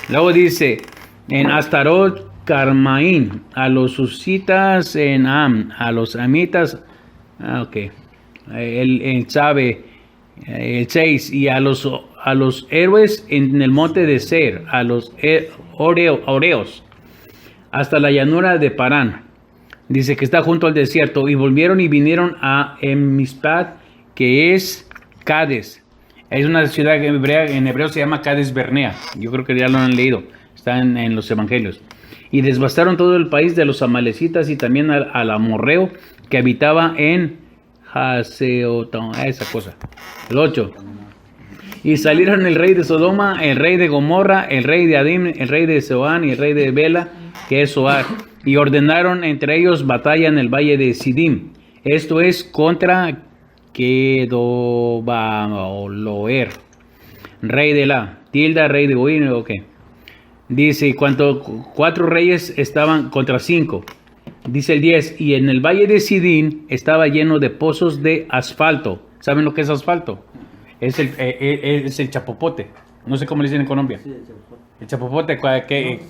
Luego dice, en Astarot, Carmaín, a los susitas en Am, a los amitas, él sabe, el 6, y a los héroes en el monte de Ser, a los Oreos, hasta la llanura de Parán. Dice que está junto al desierto, y volvieron y vinieron a Mispad, que es Cades. Es una ciudad hebrea, en hebreo se llama Cades Bernea. Yo creo que ya lo han leído, está en los evangelios. Y devastaron todo el país de los amalecitas y también al amorreo que habitaba en Haseotón, esa cosa. El 8. Y salieron el rey de Sodoma, el rey de Gomorra, el rey de Adim, el rey de Zoán y el rey de Bela, que es Zoar, y ordenaron entre ellos batalla en el valle de Sidim. Esto es contra Kedorlaomer, rey de La, Tilda, rey de Goín, ok. Dice, cuanto 4 reyes estaban contra 5. Dice el 10, y en el valle de Sidín estaba lleno de pozos de asfalto. ¿Saben lo que es asfalto? Es el chapopote. No sé cómo le dicen en Colombia. Sí, El chapopote que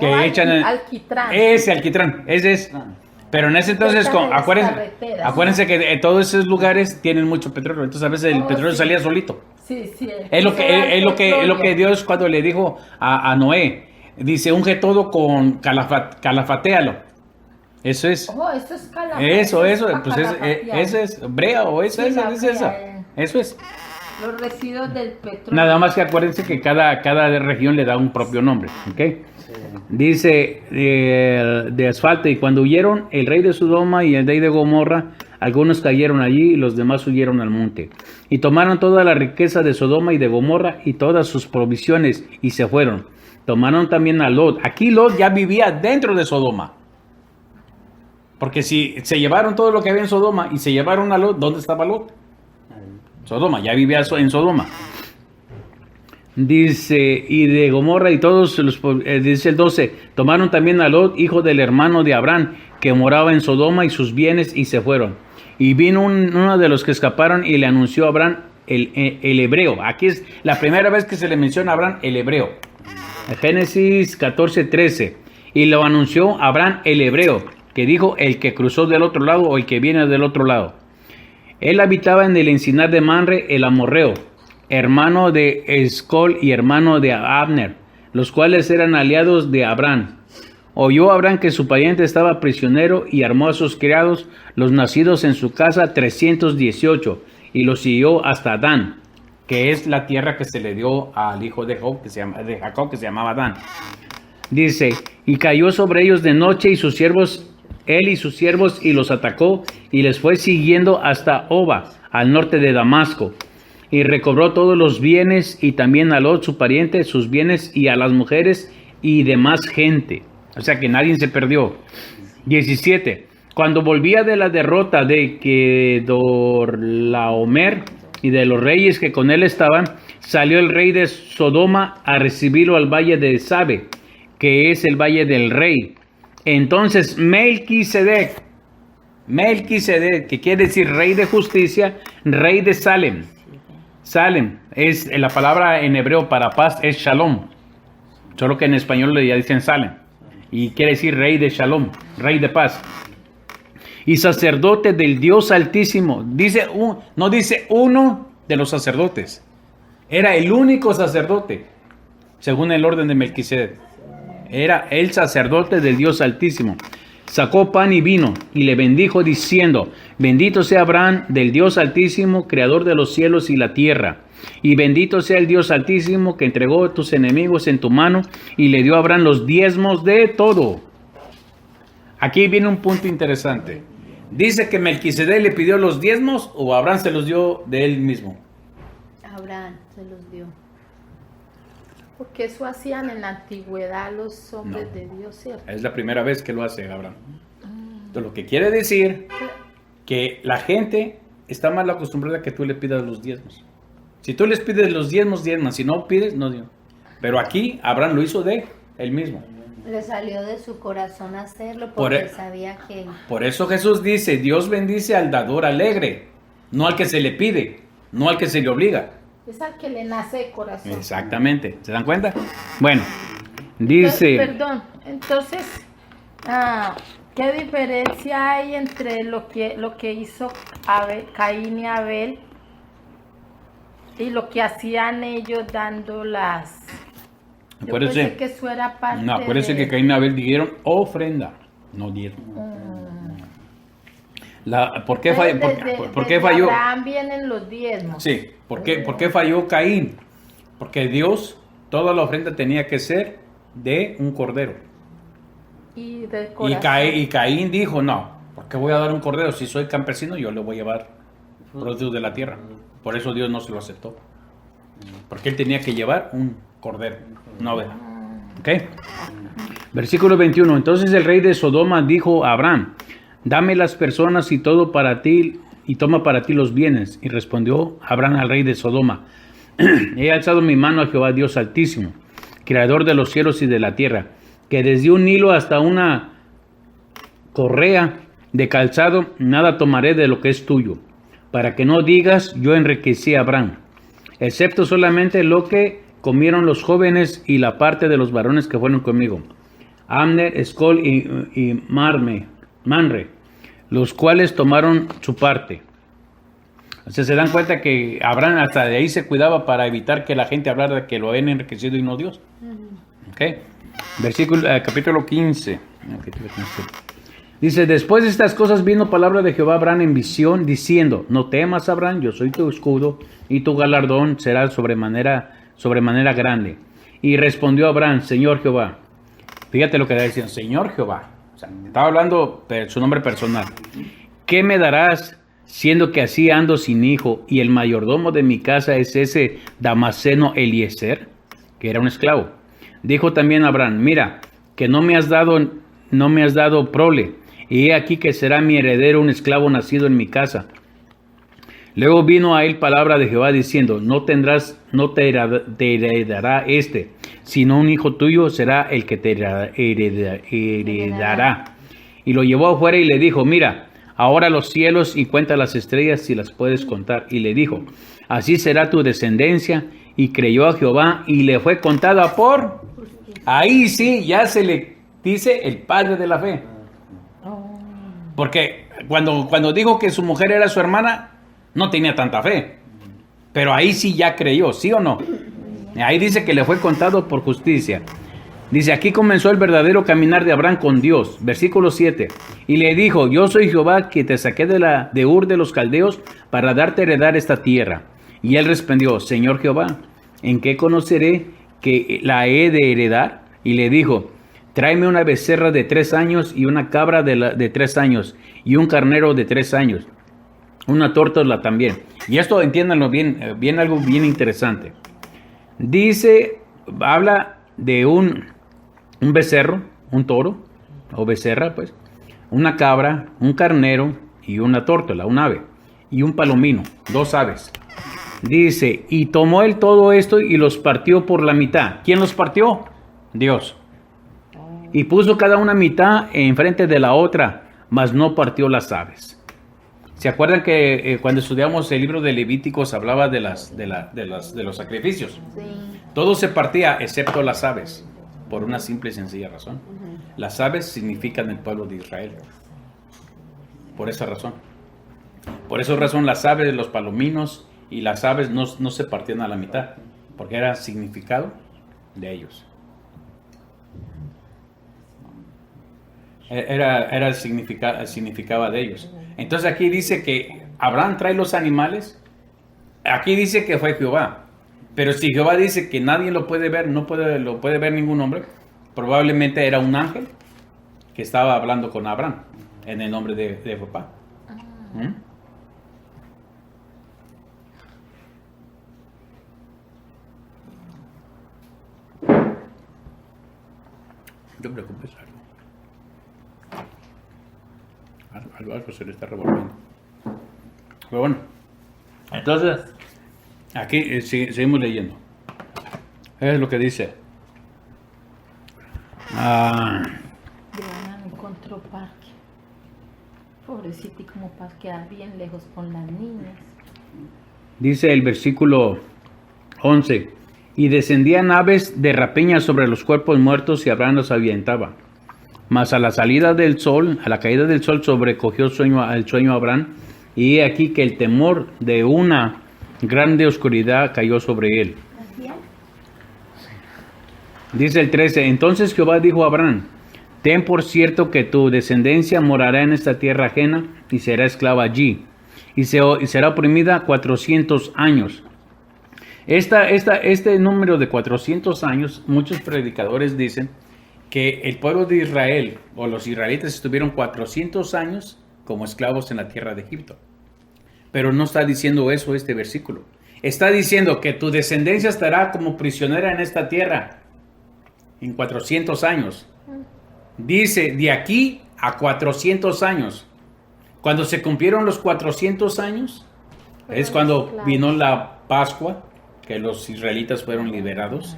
Oh, echan alquitrán. ese alquitrán. Ese es. Pero en ese entonces, acuérdense que todos esos lugares tienen mucho petróleo. Entonces a veces el petróleo salía solito. Sí. Es lo que Dios cuando le dijo a Noé, dice, unge todo con calafatéalo. Eso es. Oh, eso es calafate. Eso, pues eso es brea o eso es. Los residuos del petróleo. Nada más que acuérdense que cada región le da un propio nombre, ¿ok? Sí. Dice de asfalto, y cuando huyeron el rey de Sodoma y el rey de Gomorra, algunos cayeron allí y los demás huyeron al monte. Y tomaron toda la riqueza de Sodoma y de Gomorra y todas sus provisiones y se fueron. Tomaron también a Lot. Aquí Lot ya vivía dentro de Sodoma. Porque si se llevaron todo lo que había en Sodoma y se llevaron a Lot, ¿dónde estaba Lot? Sodoma, ya vivía en Sodoma. Dice, y de Gomorra y todos los, dice el 12, tomaron también a Lot, hijo del hermano de Abraham, que moraba en Sodoma y sus bienes, y se fueron. Y vino uno de los que escaparon y le anunció a Abraham el hebreo. Aquí es la primera vez que se le menciona a Abraham el hebreo. Génesis 14:13. Y lo anunció a Abraham el hebreo, que dijo, el que cruzó del otro lado o el que viene del otro lado. Él habitaba en el encinar de Manre, el amorreo, hermano de Escol y hermano de Abner, los cuales eran aliados de Abraham. Oyó Abraham que su pariente estaba prisionero y armó a sus criados, los nacidos en su casa, 318, y los siguió hasta Dan, que es la tierra que se le dio al hijo de Jacob, que se llamaba Dan. Dice, y cayó sobre ellos de noche y sus siervos, él y sus siervos, y los atacó y les fue siguiendo hasta Oba, al norte de Damasco. Y recobró todos los bienes y también a Lot, su pariente, sus bienes y a las mujeres y demás gente. O sea que nadie se perdió. 17. Cuando volvía de la derrota de Kedorlaomer y de los reyes que con él estaban, salió el rey de Sodoma a recibirlo al valle de Sabe, que es el valle del rey. Entonces Melquisedec, Melquisedec, que quiere decir rey de justicia, rey de Salem. Salem es la palabra en hebreo para paz, es Shalom. Solo que en español le dicen Salem. Y quiere decir rey de Shalom, rey de paz. Y sacerdote del Dios Altísimo. No dice uno de los sacerdotes. Era el único sacerdote, según el orden de Melquisedec. Era el sacerdote del Dios Altísimo. Sacó pan y vino y le bendijo diciendo: bendito sea Abraham del Dios Altísimo, creador de los cielos y la tierra. Y bendito sea el Dios Altísimo que entregó a tus enemigos en tu mano y le dio a Abraham los diezmos de todo. Aquí viene un punto interesante. ¿Dice que Melquisedec le pidió los diezmos o Abraham se los dio de él mismo? Abraham se los dio. Porque eso hacían en la antigüedad los hombres de Dios, ¿cierto? Es la primera vez que lo hace Abraham. Entonces, lo que quiere decir que la gente está mal acostumbrada a que tú le pidas los diezmos. Si tú les pides los diezmos, diezmas. Si no pides, no diezmas. Pero aquí Abraham lo hizo de él mismo. Le salió de su corazón hacerlo porque sabía que... Por eso Jesús dice: Dios bendice al dador alegre, no al que se le pide, no al que se le obliga. Es al que le nace de corazón. Exactamente. ¿Se dan cuenta? Bueno, dice... Perdón, entonces, ¿qué diferencia hay entre lo que hizo Caín y Abel y lo que hacían ellos dando las... Acuérdense, Yo pensé que eso era parte no, acuérdense que Caín y Abel dieron ofrenda, no dieron. ¿Por qué falló? ¿Por qué falló? Abraham vienen los diezmos. Sí, ¿por qué falló Caín? Porque Dios, toda la ofrenda tenía que ser de un cordero. Y de corazón. Y Caín dijo: no, ¿por qué voy a dar un cordero? Si soy campesino, yo le voy a llevar productos de la tierra. Por eso Dios no se lo aceptó. Porque él tenía que llevar un cordero, no oveja. ¿Ok? Versículo 21. Entonces el rey de Sodoma dijo a Abraham: dame las personas y todo para ti, y toma para ti los bienes. Y respondió Abraham al rey de Sodoma: he alzado mi mano a Jehová Dios Altísimo, creador de los cielos y de la tierra, que desde un hilo hasta una correa de calzado nada tomaré de lo que es tuyo, para que no digas: yo enriquecí a Abraham, excepto solamente lo que comieron los jóvenes y la parte de los varones que fueron conmigo, Abner, Escol y Manre, los cuales tomaron su parte. O sea, se dan cuenta que Abraham hasta de ahí se cuidaba para evitar que la gente hablara de que lo habían enriquecido y no Dios. ¿Ok? Capítulo 15. Dice: después de estas cosas vino palabra de Jehová a Abraham en visión, diciendo: no temas, Abraham, yo soy tu escudo, y tu galardón será sobremanera grande. Y respondió Abraham: Señor Jehová. Fíjate lo que está diciendo: Señor Jehová. O sea, estaba hablando su nombre personal. ¿Qué me darás, siendo que así ando sin hijo, y el mayordomo de mi casa es ese Damaseno Eliezer, que era un esclavo? Dijo también Abraham: mira, que no me has dado prole, y he aquí que será mi heredero un esclavo nacido en mi casa. Luego vino a él palabra de Jehová diciendo: no te heredará sino un hijo tuyo será el que te heredará. Y lo llevó afuera y le dijo: mira ahora los cielos y cuenta las estrellas si las puedes contar. Y le dijo: así será tu descendencia. Y creyó a Jehová y le fue contada por... Ahí sí, ya se le dice el padre de la fe. Porque cuando dijo que su mujer era su hermana, no tenía tanta fe. Pero ahí sí ya creyó, ¿sí o no? Ahí dice que le fue contado por justicia. Dice: aquí comenzó el verdadero caminar de Abraham con Dios. Versículo 7. Y le dijo: yo soy Jehová que te saqué de Ur de los Caldeos para darte heredar esta tierra. Y él respondió: Señor Jehová, ¿en qué conoceré que la he de heredar? Y le dijo: tráeme una becerra de 3 años y una cabra de 3 años y un carnero de 3 años, una tórtola también. Y esto entiéndanlo bien, algo bien interesante. Dice, habla de un becerro, un toro o becerra, pues, una cabra, un carnero y una tórtola, un ave, y un palomino, 2 aves. Dice: y tomó él todo esto y los partió por la mitad. ¿Quién los partió? Dios. Y puso cada una mitad enfrente de la otra, mas no partió las aves. ¿Se acuerdan que cuando estudiamos el libro de Levíticos hablaba de los sacrificios? Sí. Todo se partía excepto las aves, por una simple y sencilla razón. Las aves significan el pueblo de Israel. Por esa razón. Por esa razón las aves, los palominos y las aves no se partían a la mitad, porque era significado de ellos. Era el significado de ellos. Entonces aquí dice que Abraham trae los animales. Aquí dice que fue Jehová. Pero si Jehová dice que nadie lo puede ver, lo puede ver ningún hombre, probablemente era un ángel que estaba hablando con Abraham en el nombre de papá. No te preocupes, algo se le está revolviendo. Pero bueno, entonces, aquí seguimos leyendo. Es lo que dice. Diana no encontró parque. Pobrecito, y como para quedar bien lejos con las niñas. Dice el versículo 11. Y descendían aves de rapiña sobre los cuerpos muertos y Abraham los ahuyentaba. Mas a la salida del sol, a la caída del sol, sobrecogió el sueño a Abraham, y he aquí que el temor de una grande oscuridad cayó sobre él. Dice el 13, entonces Jehová dijo a Abraham, ten por cierto que tu descendencia morará en esta tierra ajena y será esclava allí, y será oprimida 400 años. Este número de 400 años, muchos predicadores dicen que el pueblo de Israel o los israelitas estuvieron 400 años como esclavos en la tierra de Egipto. Pero no está diciendo eso este versículo. Está diciendo que tu descendencia estará como prisionera en esta tierra en 400 años. Dice de aquí a 400 años. Cuando se cumplieron los 400 años, es cuando vino la Pascua, que los israelitas fueron liberados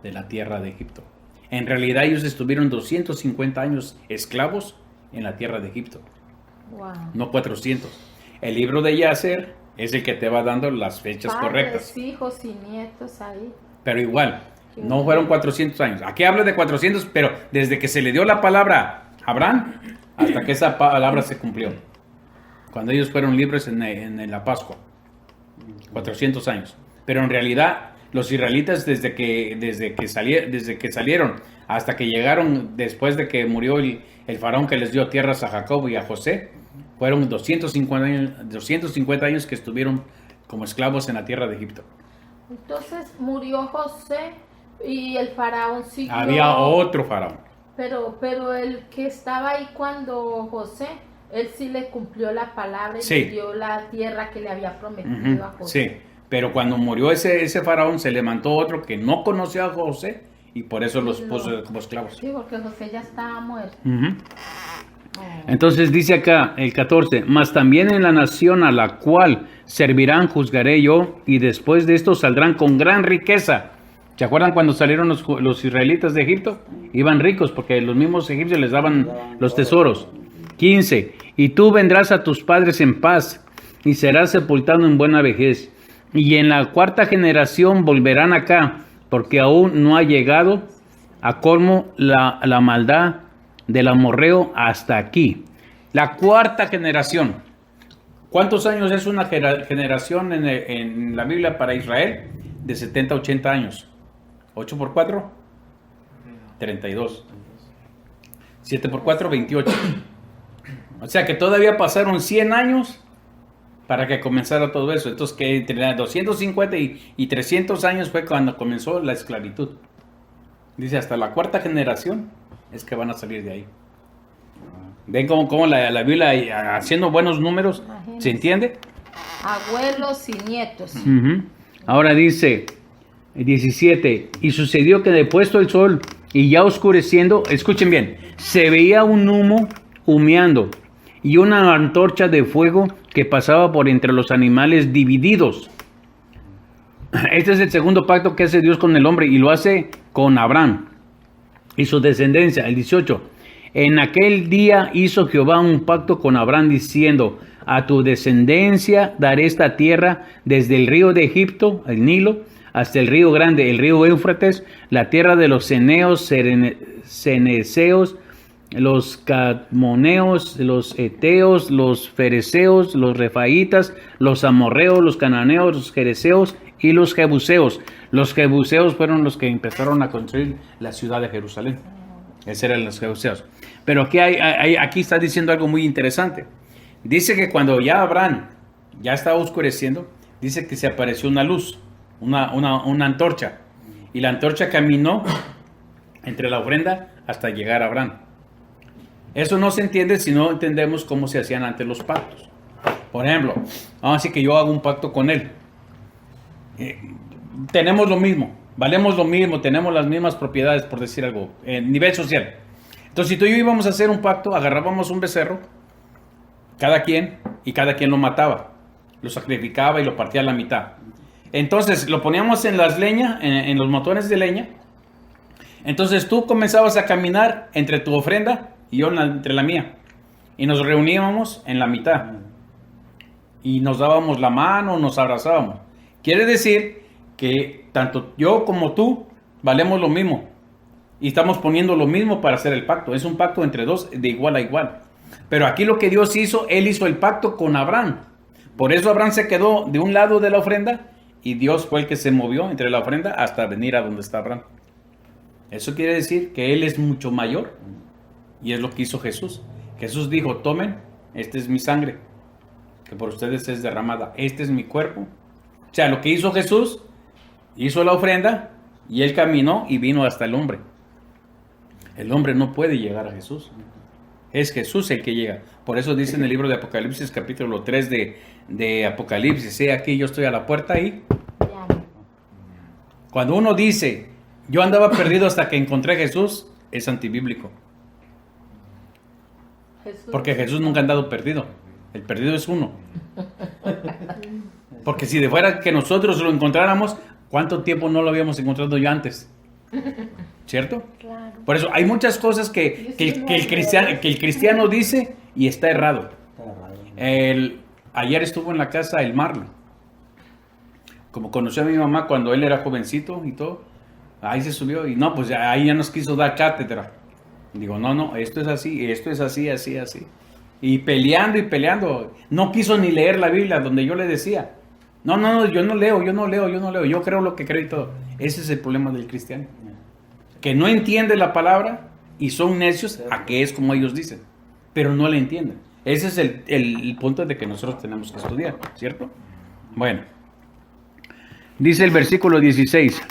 de la tierra de Egipto. En realidad ellos estuvieron 250 años esclavos en la tierra de Egipto. Wow. No 400. El libro de Yacer es el que te va dando las fechas correctas. Hijos y nietos ahí. Pero igual, no fueron 400 años. Aquí habla de 400, pero desde que se le dio la palabra a Abraham hasta que esa palabra se cumplió. Cuando ellos fueron libres en la Pascua. 400 años. Pero en realidad los israelitas desde que salieron hasta que llegaron después de que murió el faraón que les dio tierras a Jacob y a José, fueron 250 años que estuvieron como esclavos en la tierra de Egipto. Entonces murió José y el faraón siguió. Había otro faraón. Pero el que estaba ahí cuando José, él sí le cumplió la palabra y Sí. le dio la tierra que le había prometido a José. Sí, pero cuando murió ese faraón se levantó otro que no conocía a José y por eso los puso como esclavos. Sí, porque José ya estaba muerto. Entonces dice acá el 14, mas también en la nación a la cual servirán juzgaré yo, y después de esto saldrán con gran riqueza. ¿Se acuerdan cuando salieron los israelitas de Egipto? Iban ricos porque los mismos egipcios les daban los tesoros. 15, y tú vendrás a tus padres en paz y serás sepultado en buena vejez. Y en la cuarta generación volverán acá, porque aún no ha llegado a colmo la maldad del amorreo hasta aquí. La cuarta generación. ¿Cuántos años es una generación en la Biblia para Israel? De 70 a 80 años. 8 por 4, 32. 7 por 4, 28. O sea que todavía pasaron 100 años para que comenzara todo eso. Entonces que entre 250 y 300 años fue cuando comenzó la esclavitud. Dice hasta la cuarta generación es que van a salir de ahí. ¿Ven cómo la Biblia haciendo buenos números? Imagínense. ¿Se entiende? Abuelos y nietos. Ahora dice 17, y sucedió que depuesto el sol y ya oscureciendo, escuchen bien, se veía un humo humeando y una antorcha de fuego que pasaba por entre los animales divididos. Este es el segundo pacto que hace Dios con el hombre y lo hace con Abraham y su descendencia. El 18, En aquel día hizo Jehová un pacto con Abraham diciendo, a tu descendencia daré esta tierra desde el río de Egipto, el Nilo, hasta el río grande, el río Éufrates, la tierra de los ceneos, ceneseos, los cadmoneos, los eteos, los fereceos, los refaitas, los amorreos, los cananeos, los jereseos y los jebuseos. Los jebuseos fueron los que empezaron a construir la ciudad de Jerusalén. Esos eran los jebuseos. Pero aquí está diciendo algo muy interesante. Dice que cuando ya Abraham ya estaba oscureciendo, dice que se apareció una luz, una antorcha. Y la antorcha caminó entre la ofrenda hasta llegar a Abraham. Eso no se entiende si no entendemos cómo se hacían antes los pactos. Por ejemplo, vamos a decir que yo hago un pacto con él. Tenemos lo mismo, valemos lo mismo, tenemos las mismas propiedades, por decir algo, en nivel social. Entonces, si tú y yo íbamos a hacer un pacto, agarrábamos un becerro, cada quien lo mataba, lo sacrificaba y lo partía a la mitad. Entonces, lo poníamos en las leñas, en los motones de leña. Entonces, tú comenzabas a caminar entre tu ofrenda y yo entre la mía. Y nos reuníamos en la mitad. Y nos dábamos la mano, nos abrazábamos. Quiere decir que tanto yo como tú valemos lo mismo. Y estamos poniendo lo mismo para hacer el pacto. Es un pacto entre dos de igual a igual. Pero aquí lo que Dios hizo, Él hizo el pacto con Abraham. Por eso Abraham se quedó de un lado de la ofrenda y Dios fue el que se movió entre la ofrenda hasta venir a donde está Abraham. Eso quiere decir que Él es mucho mayor y es lo que hizo Jesús. Jesús dijo, tomen, esta es mi sangre, que por ustedes es derramada. Este es mi cuerpo. O sea, lo que hizo Jesús, hizo la ofrenda y Él caminó y vino hasta el hombre. El hombre no puede llegar a Jesús. Es Jesús el que llega. Por eso dice en el libro de Apocalipsis, capítulo 3 de Apocalipsis, aquí yo estoy a la puerta y cuando uno dice, yo andaba perdido hasta que encontré a Jesús, es antibíblico. Porque Jesús nunca ha andado perdido. El perdido es uno. Porque si de fuera que nosotros lo encontráramos, ¿cuánto tiempo no lo habíamos encontrado ya antes? ¿Cierto? Claro. Por eso hay muchas cosas que el cristiano dice y está errado. Ayer estuvo en la casa el Marlon. Como conoció a mi mamá cuando él era jovencito y todo, ahí se subió y no, pues ahí ya nos quiso dar cátedra. Digo, no, esto es así, así. Y peleando. No quiso ni leer la Biblia donde yo le decía. No, yo no leo. Yo creo lo que creo y todo. Ese es el problema del cristiano. Que no entiende la palabra y son necios a que es como ellos dicen. Pero no la entienden. Ese es el punto de que nosotros tenemos que estudiar, ¿cierto? Bueno. Dice el versículo 16.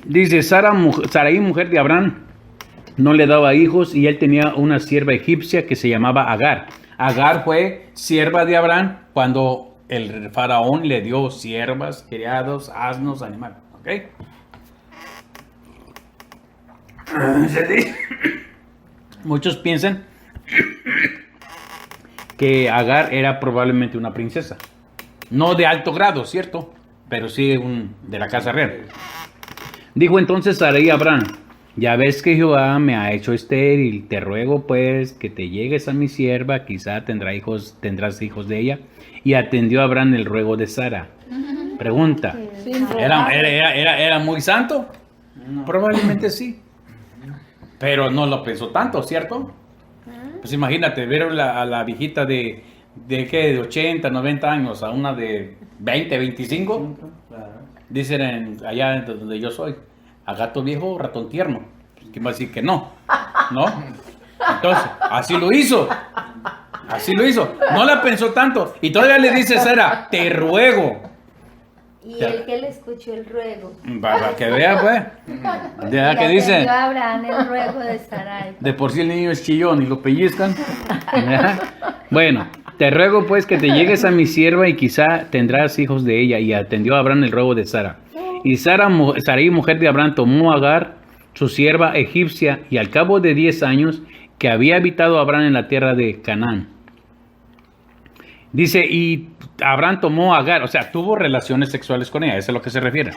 Dice, Sarai, mujer de Abraham, no le daba hijos y él tenía una sierva egipcia que se llamaba Agar. Agar fue sierva de Abraham cuando el faraón le dio siervas, criados, asnos, animales. ¿Ok? Muchos piensan que Agar era probablemente una princesa. No de alto grado, ¿cierto? Pero sí de la casa real. Dijo entonces Sarai a Abraham, ya ves que Jehová me ha hecho estéril, te ruego pues que te llegues a mi sierva, quizá tendrás hijos de ella. Y atendió a Abraham el ruego de Sara. Pregunta, ¿era muy santo? No. Probablemente sí. Pero no lo pensó tanto, ¿cierto? Pues imagínate, ver a la viejita de 80, 90 años a una de 20, 25. Dicen allá donde yo soy, a gato viejo, ratón tierno. ¿Quién va a decir que no? ¿No? Entonces, así lo hizo. No la pensó tanto. Y todavía le dice Sara, te ruego. Y el que le escuchó el ruego. Para que vea, pues. Deja que dice. Abraham el ruego de Sarai. De por sí el niño es chillón y lo pellizcan. Bueno, te ruego pues que te llegues a mi sierva y quizá tendrás hijos de ella. Y atendió a Abraham el ruego de Sara. Y Sarai, mujer de Abraham, tomó a Agar, su sierva egipcia, y al cabo de 10 años que había habitado Abraham en la tierra de Canaán. Dice, y Abraham tomó a Agar, o sea, tuvo relaciones sexuales con ella, eso es a lo que se refiere.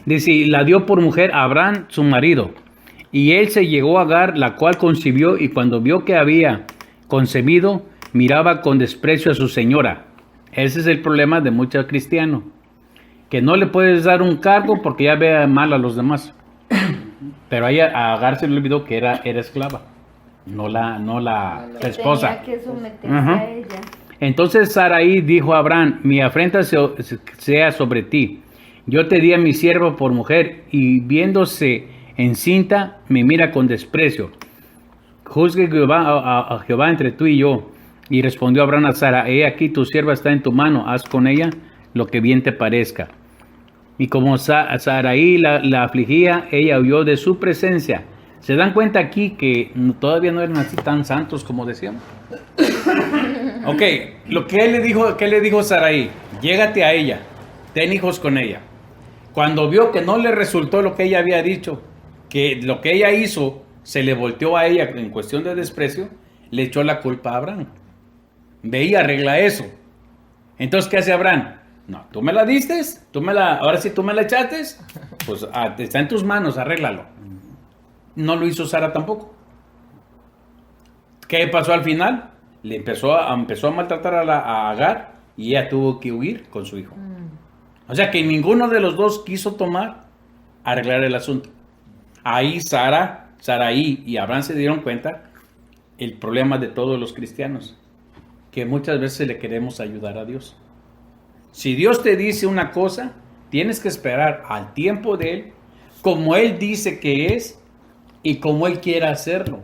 Dice, y la dio por mujer a Abraham, su marido. Y él se llegó a Agar, la cual concibió, y cuando vio que había concebido, miraba con desprecio a su señora. Ese es el problema de muchos cristianos, que no le puedes dar un cargo porque ya ve mal a los demás. Pero a Agar se le olvidó que era esclava, no la esposa. Tenía que someterse Ajá. a ella. Entonces Sarai dijo a Abraham: mi afrenta sea sobre ti. Yo te di a mi sierva por mujer, y viéndose encinta, me mira con desprecio. Juzgue Jehová a Jehová entre tú y yo. Y respondió Abraham a Sara: he aquí tu sierva está en tu mano, haz con ella lo que bien te parezca. Y como Sarai la afligía, ella huyó de su presencia. ¿Se dan cuenta aquí que todavía no eran así tan santos como decíamos? Ok, ¿qué le dijo Sarai? Llégate a ella, ten hijos con ella. Cuando vio que no le resultó lo que ella había dicho, que lo que ella hizo se le volteó a ella en cuestión de desprecio, le echó la culpa a Abraham. Ve y arregla eso. Entonces, ¿qué hace Abraham? No, tú me la diste, ahora sí tú me la echaste, pues está en tus manos, arréglalo. No lo hizo Sara tampoco. ¿Qué pasó al final? Le empezó a maltratar a Agar, y ella tuvo que huir con su hijo. O sea que ninguno de los dos quiso arreglar el asunto. Ahí Sarai y Abraham se dieron cuenta el problema de todos los cristianos, que muchas veces le queremos ayudar a Dios. Si Dios te dice una cosa, tienes que esperar al tiempo de Él, como Él dice que es y como Él quiera hacerlo.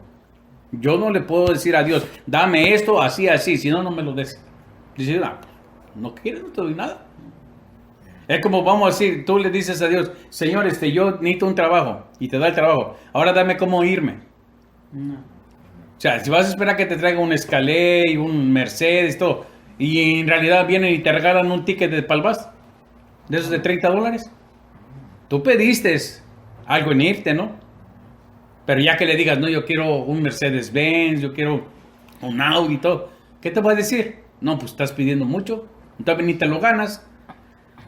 Yo no le puedo decir a Dios: dame esto así, si no, no me lo des. Dice: no quieres, no te doy nada. Es como, vamos a decir, tú le dices a Dios: Señor, yo necesito un trabajo, y te da el trabajo. Ahora dame cómo irme. No. O sea, si vas a esperar que te traiga un Escalade y un Mercedes, todo, y en realidad vienen y te regalan un ticket de Palbás, de esos de $30. Tú pediste algo en irte, ¿no? Pero ya que le digas: no, yo quiero un Mercedes-Benz, yo quiero un Audi y todo, ¿qué te va a decir? No, pues estás pidiendo mucho, entonces ni te lo ganas.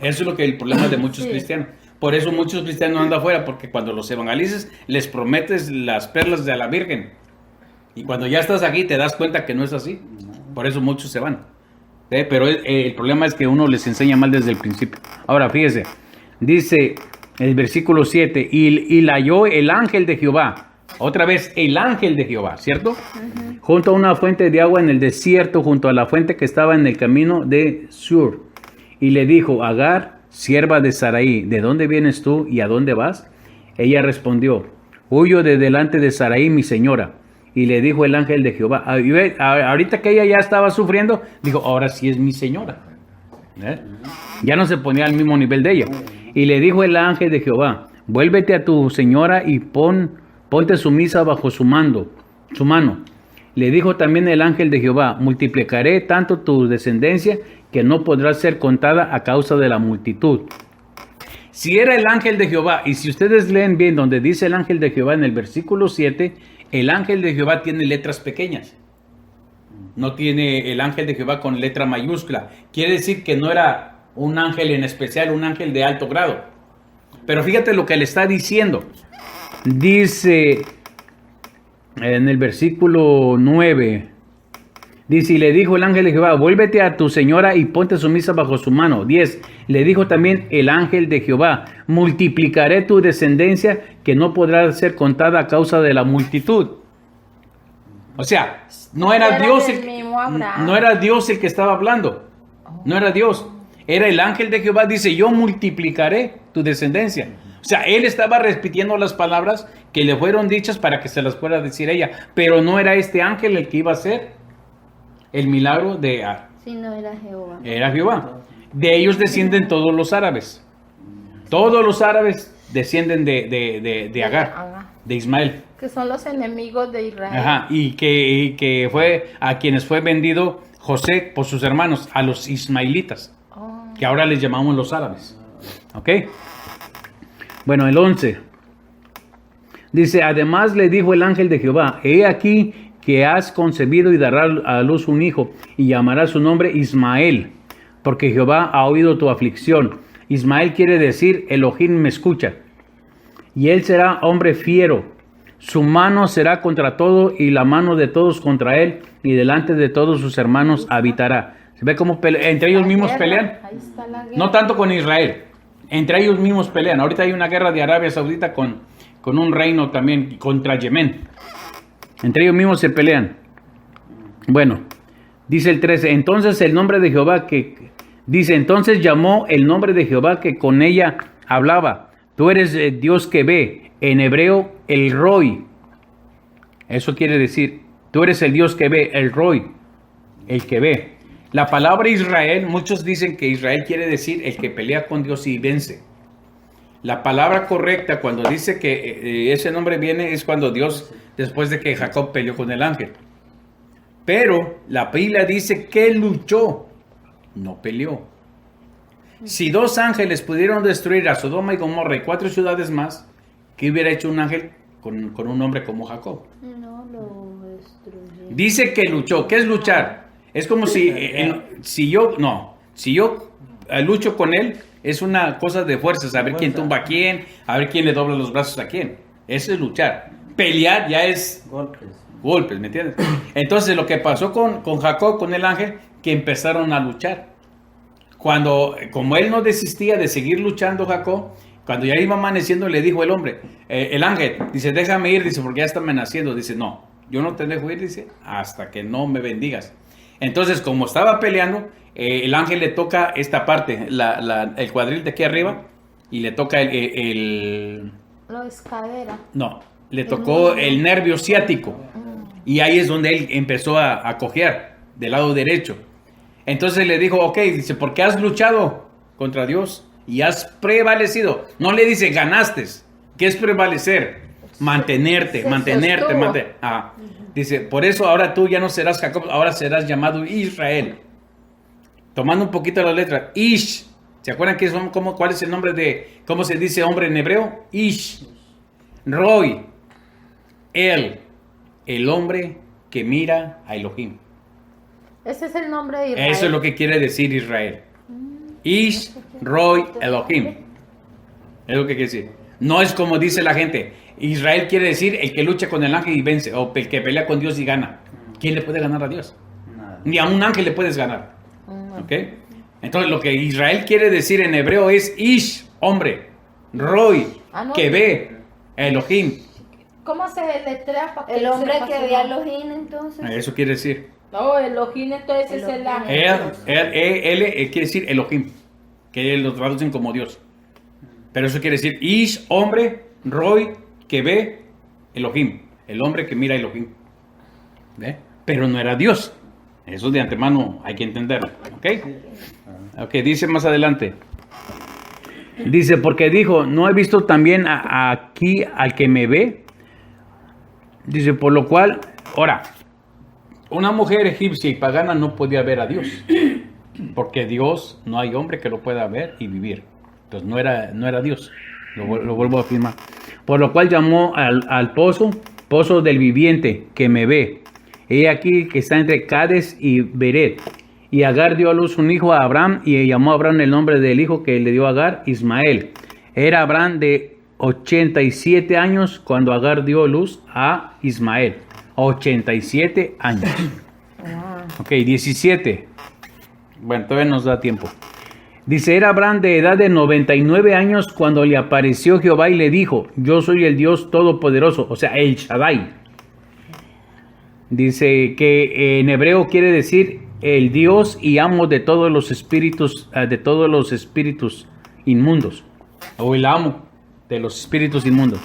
Eso es lo que el problema de muchos cristianos. Por eso muchos cristianos andan afuera, porque cuando los evangelices les prometes las perlas de la Virgen. Y cuando ya estás aquí te das cuenta que no es así. Por eso muchos se van. Pero el problema es que uno les enseña mal desde el principio. Ahora fíjese, dice el versículo 7, y la halló el ángel de Jehová. Otra vez, el ángel de Jehová, ¿cierto? Uh-huh. Junto a una fuente de agua en el desierto, junto a la fuente que estaba en el camino de Sur. Y le dijo: Agar, sierva de Sarai, ¿de dónde vienes tú y a dónde vas? Ella respondió: huyo de delante de Sarai, mi señora. Y le dijo el ángel de Jehová, ahorita que ella ya estaba sufriendo, dijo: ahora sí es mi señora. Ya no se ponía al mismo nivel de ella. Y le dijo el ángel de Jehová: vuélvete a tu señora y ponte sumisa bajo su mano. Le dijo también el ángel de Jehová: multiplicaré tanto tu descendencia que no podrá ser contada a causa de la multitud. Si era el ángel de Jehová, y si ustedes leen bien donde dice el ángel de Jehová en el versículo 7, el ángel de Jehová tiene letras pequeñas. No tiene el ángel de Jehová con letra mayúscula. Quiere decir que no era un ángel en especial, un ángel de alto grado. Pero fíjate lo que le está diciendo. Dice en el versículo 9, dice: y le dijo el ángel de Jehová: vuélvete a tu señora y ponte sumisa bajo su mano. 10, le dijo también el ángel de Jehová: multiplicaré tu descendencia que no podrá ser contada a causa de la multitud. O sea, no era Dios el que estaba hablando. No era Dios. Era el ángel de Jehová. Dice: yo multiplicaré tu descendencia. O sea, él estaba repitiendo las palabras que le fueron dichas para que se las pueda decir ella. Pero no era este ángel el que iba a hacer el milagro de... Sí, no era Jehová. Era Jehová. De ellos descienden todos los árabes. Todos los árabes descienden de Agar, de Ismael. Que son los enemigos de Israel. Ajá, y que fue a quienes fue vendido José por sus hermanos, a los ismaelitas, que ahora les llamamos los árabes. ¿Ok? Bueno, el 11. Dice: además le dijo el ángel de Jehová: he aquí que has concebido y darás a luz un hijo, y llamarás su nombre Ismael, porque Jehová ha oído tu aflicción. Ismael quiere decir: Elohim me escucha. Y él será hombre fiero. Su mano será contra todo y la mano de todos contra él, y delante de todos sus hermanos habitará. ¿Se ve cómo entre ellos mismos pelean? Ahí está la guerra. No tanto con Israel, entre ellos mismos pelean. Ahorita hay una guerra de Arabia Saudita con un reino también contra Yemen. Entre ellos mismos se pelean. Bueno, dice el 13, entonces el nombre de Jehová entonces llamó el nombre de Jehová que con ella hablaba. Tú eres Dios que ve, en hebreo el Roi. Eso quiere decir, tú eres el Dios que ve, el Roi, el que ve. La palabra Israel, muchos dicen que Israel quiere decir el que pelea con Dios y vence. La palabra correcta cuando dice que ese nombre viene es cuando Dios, después de que Jacob peleó con el ángel. Pero la Biblia dice que luchó, no peleó. Si 2 ángeles pudieron destruir a Sodoma y Gomorra y 4 ciudades más, ¿qué hubiera hecho un ángel con un hombre como Jacob? No lo destruyó. Dice que luchó. ¿Qué es luchar? Es como si yo lucho con él, es una cosa de fuerzas, a ver quién tumba a quién, a ver quién le dobla los brazos a quién. Eso es luchar. Pelear ya es golpes, ¿me entiendes? Entonces lo que pasó con Jacob, con el ángel, que empezaron a luchar. Como él no desistía de seguir luchando, Jacob, cuando ya iba amaneciendo, le dijo el hombre, el ángel, dice, déjame ir, dice, porque ya está amaneciendo. Dice, no, yo no te dejo ir, dice, hasta que no me bendigas. Entonces, como estaba peleando, el ángel le toca esta parte, el cuadril de aquí arriba, y le toca Lo es cadera. no, le tocó el nervio ciático. Y ahí es donde él empezó a cojear, del lado derecho. Entonces le dijo, ok, dice, porque has luchado contra Dios y has prevalecido. No le dice, ganaste. ¿Qué es prevalecer? Mantenerte. Dice, por eso ahora tú ya no serás Jacob, ahora serás llamado Israel. Tomando un poquito la letra, Ish. ¿Se acuerdan cuál es el nombre cómo se dice hombre en hebreo? Ish. Roy. El hombre que mira a Elohim. Ese es el nombre de Israel. Eso es lo que quiere decir Israel. Ish, Roy, Elohim. Es lo que quiere decir. No es como dice la gente. Israel quiere decir el que lucha con el ángel y vence. O el que pelea con Dios y gana. ¿Quién le puede ganar a Dios? Nada. Ni a un ángel le puedes ganar. ¿Ok? Entonces lo que Israel quiere decir en hebreo es Ish, hombre. Roy, que ve. Elohim. ¿Cómo se deletrea para que El hombre sepa que su ve a nombre? Elohim, entonces. Eso quiere decir. No, Elohim entonces es el ángel. Él quiere decir Elohim, que lo traducen como Dios. Pero eso quiere decir Ish, hombre, Roy, que ve Elohim, el hombre que mira a Elohim. ¿Ve? Pero no era Dios. Eso de antemano hay que entenderlo. ¿Ok? Dice más adelante. Dice, porque dijo, ¿no he visto también aquí al que me ve? Dice, por lo cual, ahora, una mujer egipcia y pagana no podía ver a Dios, porque Dios no hay hombre que lo pueda ver y vivir. Entonces no era Dios, lo vuelvo a afirmar. Por lo cual llamó al pozo del viviente que me ve. He aquí que está entre Cades y Beret. Y Agar dio a luz un hijo a Abraham y llamó a Abraham el nombre del hijo que le dio a Agar, Ismael. Era Abraham de 87 años cuando Agar dio luz a Ismael. 87 años. Ok, 17. Bueno, todavía nos da tiempo. Dice, era Abraham de edad de 99 años cuando le apareció Jehová y le dijo, yo soy el Dios Todopoderoso, o sea, el Shaddai. Dice que en hebreo quiere decir el Dios y amo de todos los espíritus inmundos, o el amo de los espíritus inmundos.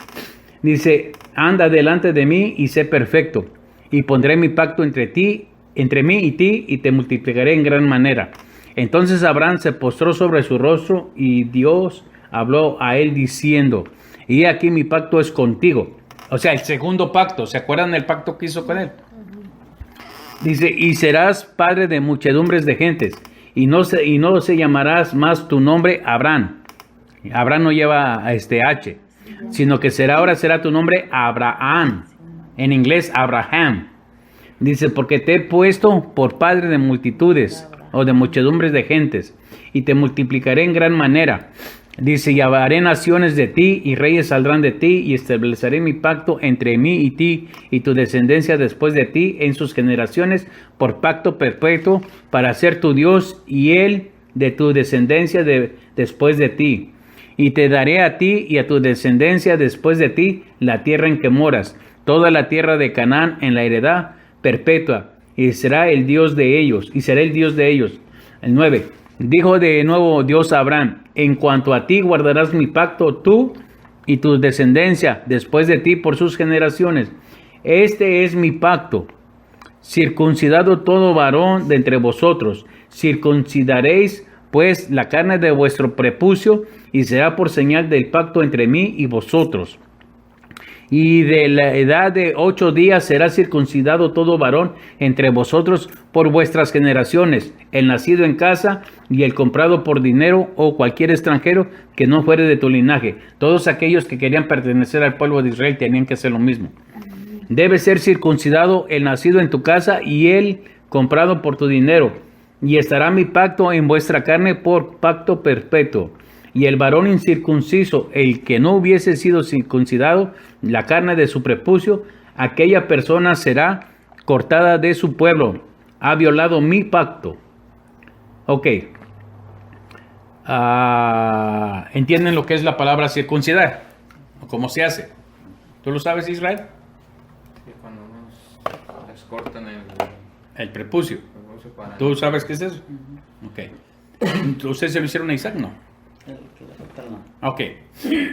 Dice, anda delante de mí y sé perfecto, y pondré mi pacto entre mí y ti, y te multiplicaré en gran manera. Entonces Abraham se postró sobre su rostro, y Dios habló a él diciendo, y aquí mi pacto es contigo. O sea, el segundo pacto. ¿Se acuerdan del pacto que hizo con él? Dice, y serás padre de muchedumbres de gentes, y no se llamarás más tu nombre Abraham. Abraham no lleva H, sino que ahora será tu nombre Abraham. En inglés, Abraham. Dice, porque te he puesto por padre de multitudes, o de muchedumbres de gentes, y te multiplicaré en gran manera. Dice, y haré naciones de ti, y reyes saldrán de ti, y estableceré mi pacto entre mí y ti, y tu descendencia después de ti, en sus generaciones, por pacto perpetuo, para ser tu Dios, y él de tu descendencia después de ti. Y te daré a ti y a tu descendencia después de ti la tierra en que moras, toda la tierra de Canaán en la heredad perpetua, y será el Dios de ellos, y será el Dios de ellos. El 9. Dijo de nuevo Dios a Abraham, en cuanto a ti guardarás mi pacto, tú y tu descendencia después de ti por sus generaciones. Este es mi pacto. Circuncidado todo varón de entre vosotros, circuncidaréis pues la carne de vuestro prepucio, y será por señal del pacto entre mí y vosotros. Y de la edad de 8 días será circuncidado todo varón entre vosotros por vuestras generaciones, el nacido en casa y el comprado por dinero o cualquier extranjero que no fuere de tu linaje. Todos aquellos que querían pertenecer al pueblo de Israel tenían que hacer lo mismo. Debe ser circuncidado el nacido en tu casa y el comprado por tu dinero. Y estará mi pacto en vuestra carne por pacto perpetuo. Y el varón incircunciso, el que no hubiese sido circuncidado, la carne de su prepucio, aquella persona será cortada de su pueblo. Ha violado mi pacto. Ok. ¿Entienden lo que es la palabra circuncidar? ¿Cómo se hace? ¿Tú lo sabes, Israel? Sí, cuando les cortan El prepucio. para... ¿Tú sabes qué es eso? Ok. ¿Ustedes se lo hicieron a Isaac? No. Ok.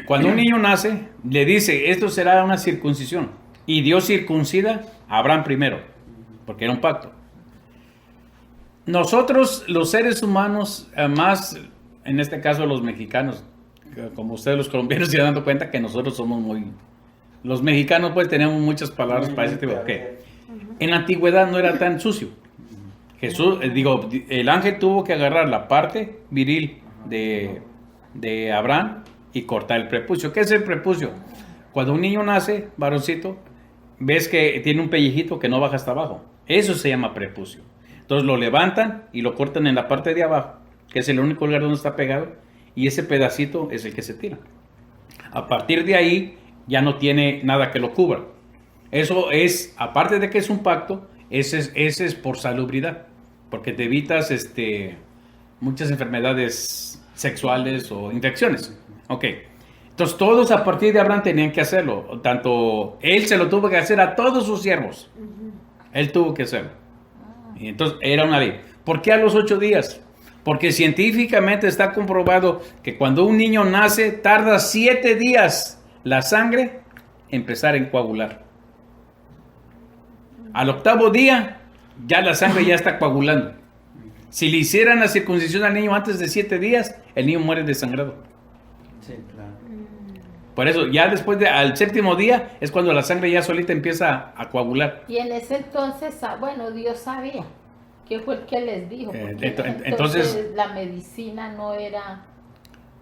Cuando un niño nace, le dice, esto será una circuncisión. Y Dios circuncida a Abraham primero, porque era un pacto. Nosotros, los seres humanos, más, en este caso los mexicanos, como ustedes los colombianos se dan dando cuenta que nosotros somos muy... Los mexicanos pues tenemos muchas palabras para ese tipo. Okay. En la antigüedad no era tan sucio. Jesús, el ángel tuvo que agarrar la parte viril de Abraham y cortar el prepucio. ¿Qué es el prepucio? Cuando un niño nace, varoncito, ves que tiene un pellejito que no baja hasta abajo. Eso se llama prepucio. Entonces lo levantan y lo cortan en la parte de abajo, que es el único lugar donde está pegado, y ese pedacito es el que se tira. A partir de ahí ya no tiene nada que lo cubra. Eso es, aparte de que es un pacto, ese es por salubridad, porque te evitas muchas enfermedades sexuales o infecciones. Ok. Entonces todos a partir de Abraham tenían que hacerlo. Tanto él se lo tuvo que hacer a todos sus siervos. Él tuvo que hacerlo. Y entonces era una ley. ¿Por qué a los 8 días? Porque científicamente está comprobado que cuando un niño nace tarda 7 días la sangre empezar a coagular. Al 8º día ya la sangre ya está coagulando. Si le hicieran la circuncisión al niño antes de 7 días, el niño muere desangrado. Sí, claro. Por eso, ya después al 7º día es cuando la sangre ya solita empieza a coagular. Y en ese entonces, bueno, Dios sabía que fue el que les dijo. Entonces la medicina no era...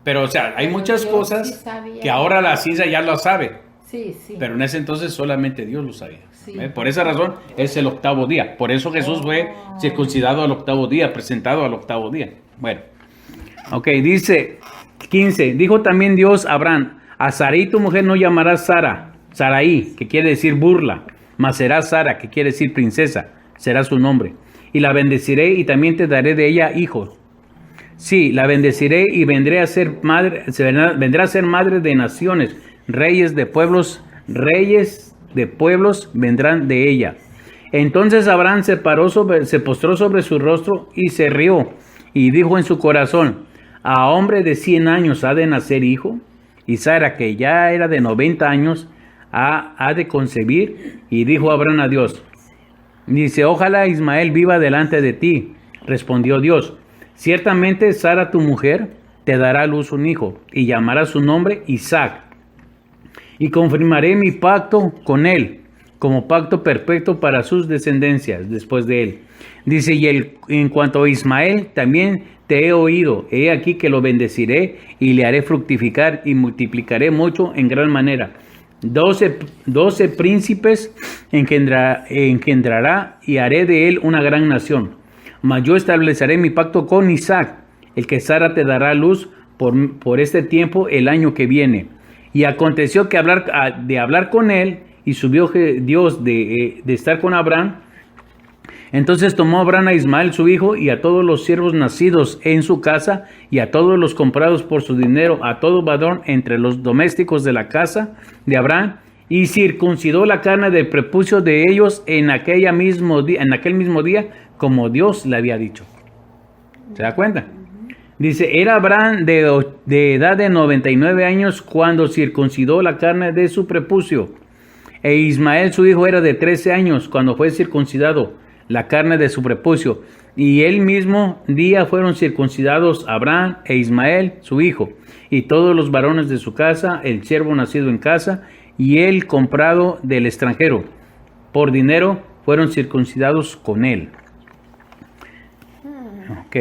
Pero, o sea, hay muchas Dios cosas sí sabía. que ahora la ciencia ya lo sabe. Sí, sí. Pero en ese entonces solamente Dios lo sabía. Sí. Por esa razón es el 8º día. Por eso Jesús fue circuncidado al 8º día, presentado al 8º día. Bueno, ok, dice 15. Dijo también Dios a Abraham: a Sarai tu mujer no llamarás Sarai, que quiere decir burla, mas será Sara, que quiere decir princesa, será su nombre. Y la bendeciré y también te daré de ella hijos. Sí, la bendeciré y vendrá a ser madre de naciones, reyes de pueblos vendrán de ella. Entonces Abraham se postró sobre su rostro y se rió, y dijo en su corazón: ¿a hombre de 100 años ha de nacer hijo? Y Sara, que ya era de 90 años, ha de concebir. Y dijo Abraham a Dios, dice: ojalá Ismael viva delante de ti. Respondió Dios: ciertamente Sara tu mujer te dará a luz un hijo, y llamará su nombre Isaac. Y confirmaré mi pacto con él, como pacto perfecto para sus descendencias después de él. Dice: y en cuanto a Ismael, también te he oído. He aquí que lo bendeciré y le haré fructificar y multiplicaré mucho en gran manera. 12 príncipes engendrará y haré de él una gran nación. Mas yo estableceré mi pacto con Isaac, el que Sara te dará a luz por este tiempo el año que viene. Y aconteció que de hablar con él, y subió Dios de estar con Abraham. Entonces tomó Abraham a Ismael su hijo, y a todos los siervos nacidos en su casa, y a todos los comprados por su dinero, a todo varón entre los domésticos de la casa de Abraham, y circuncidó la carne del prepucio de ellos en aquel mismo día, como Dios le había dicho. ¿Se da cuenta? Dice, era Abraham de edad de 99 años cuando circuncidó la carne de su prepucio. E Ismael su hijo era de 13 años cuando fue circuncidado la carne de su prepucio. Y el mismo día fueron circuncidados Abraham e Ismael su hijo, y todos los varones de su casa, el siervo nacido en casa, y el comprado del extranjero. Por dinero fueron circuncidados con él. Ok.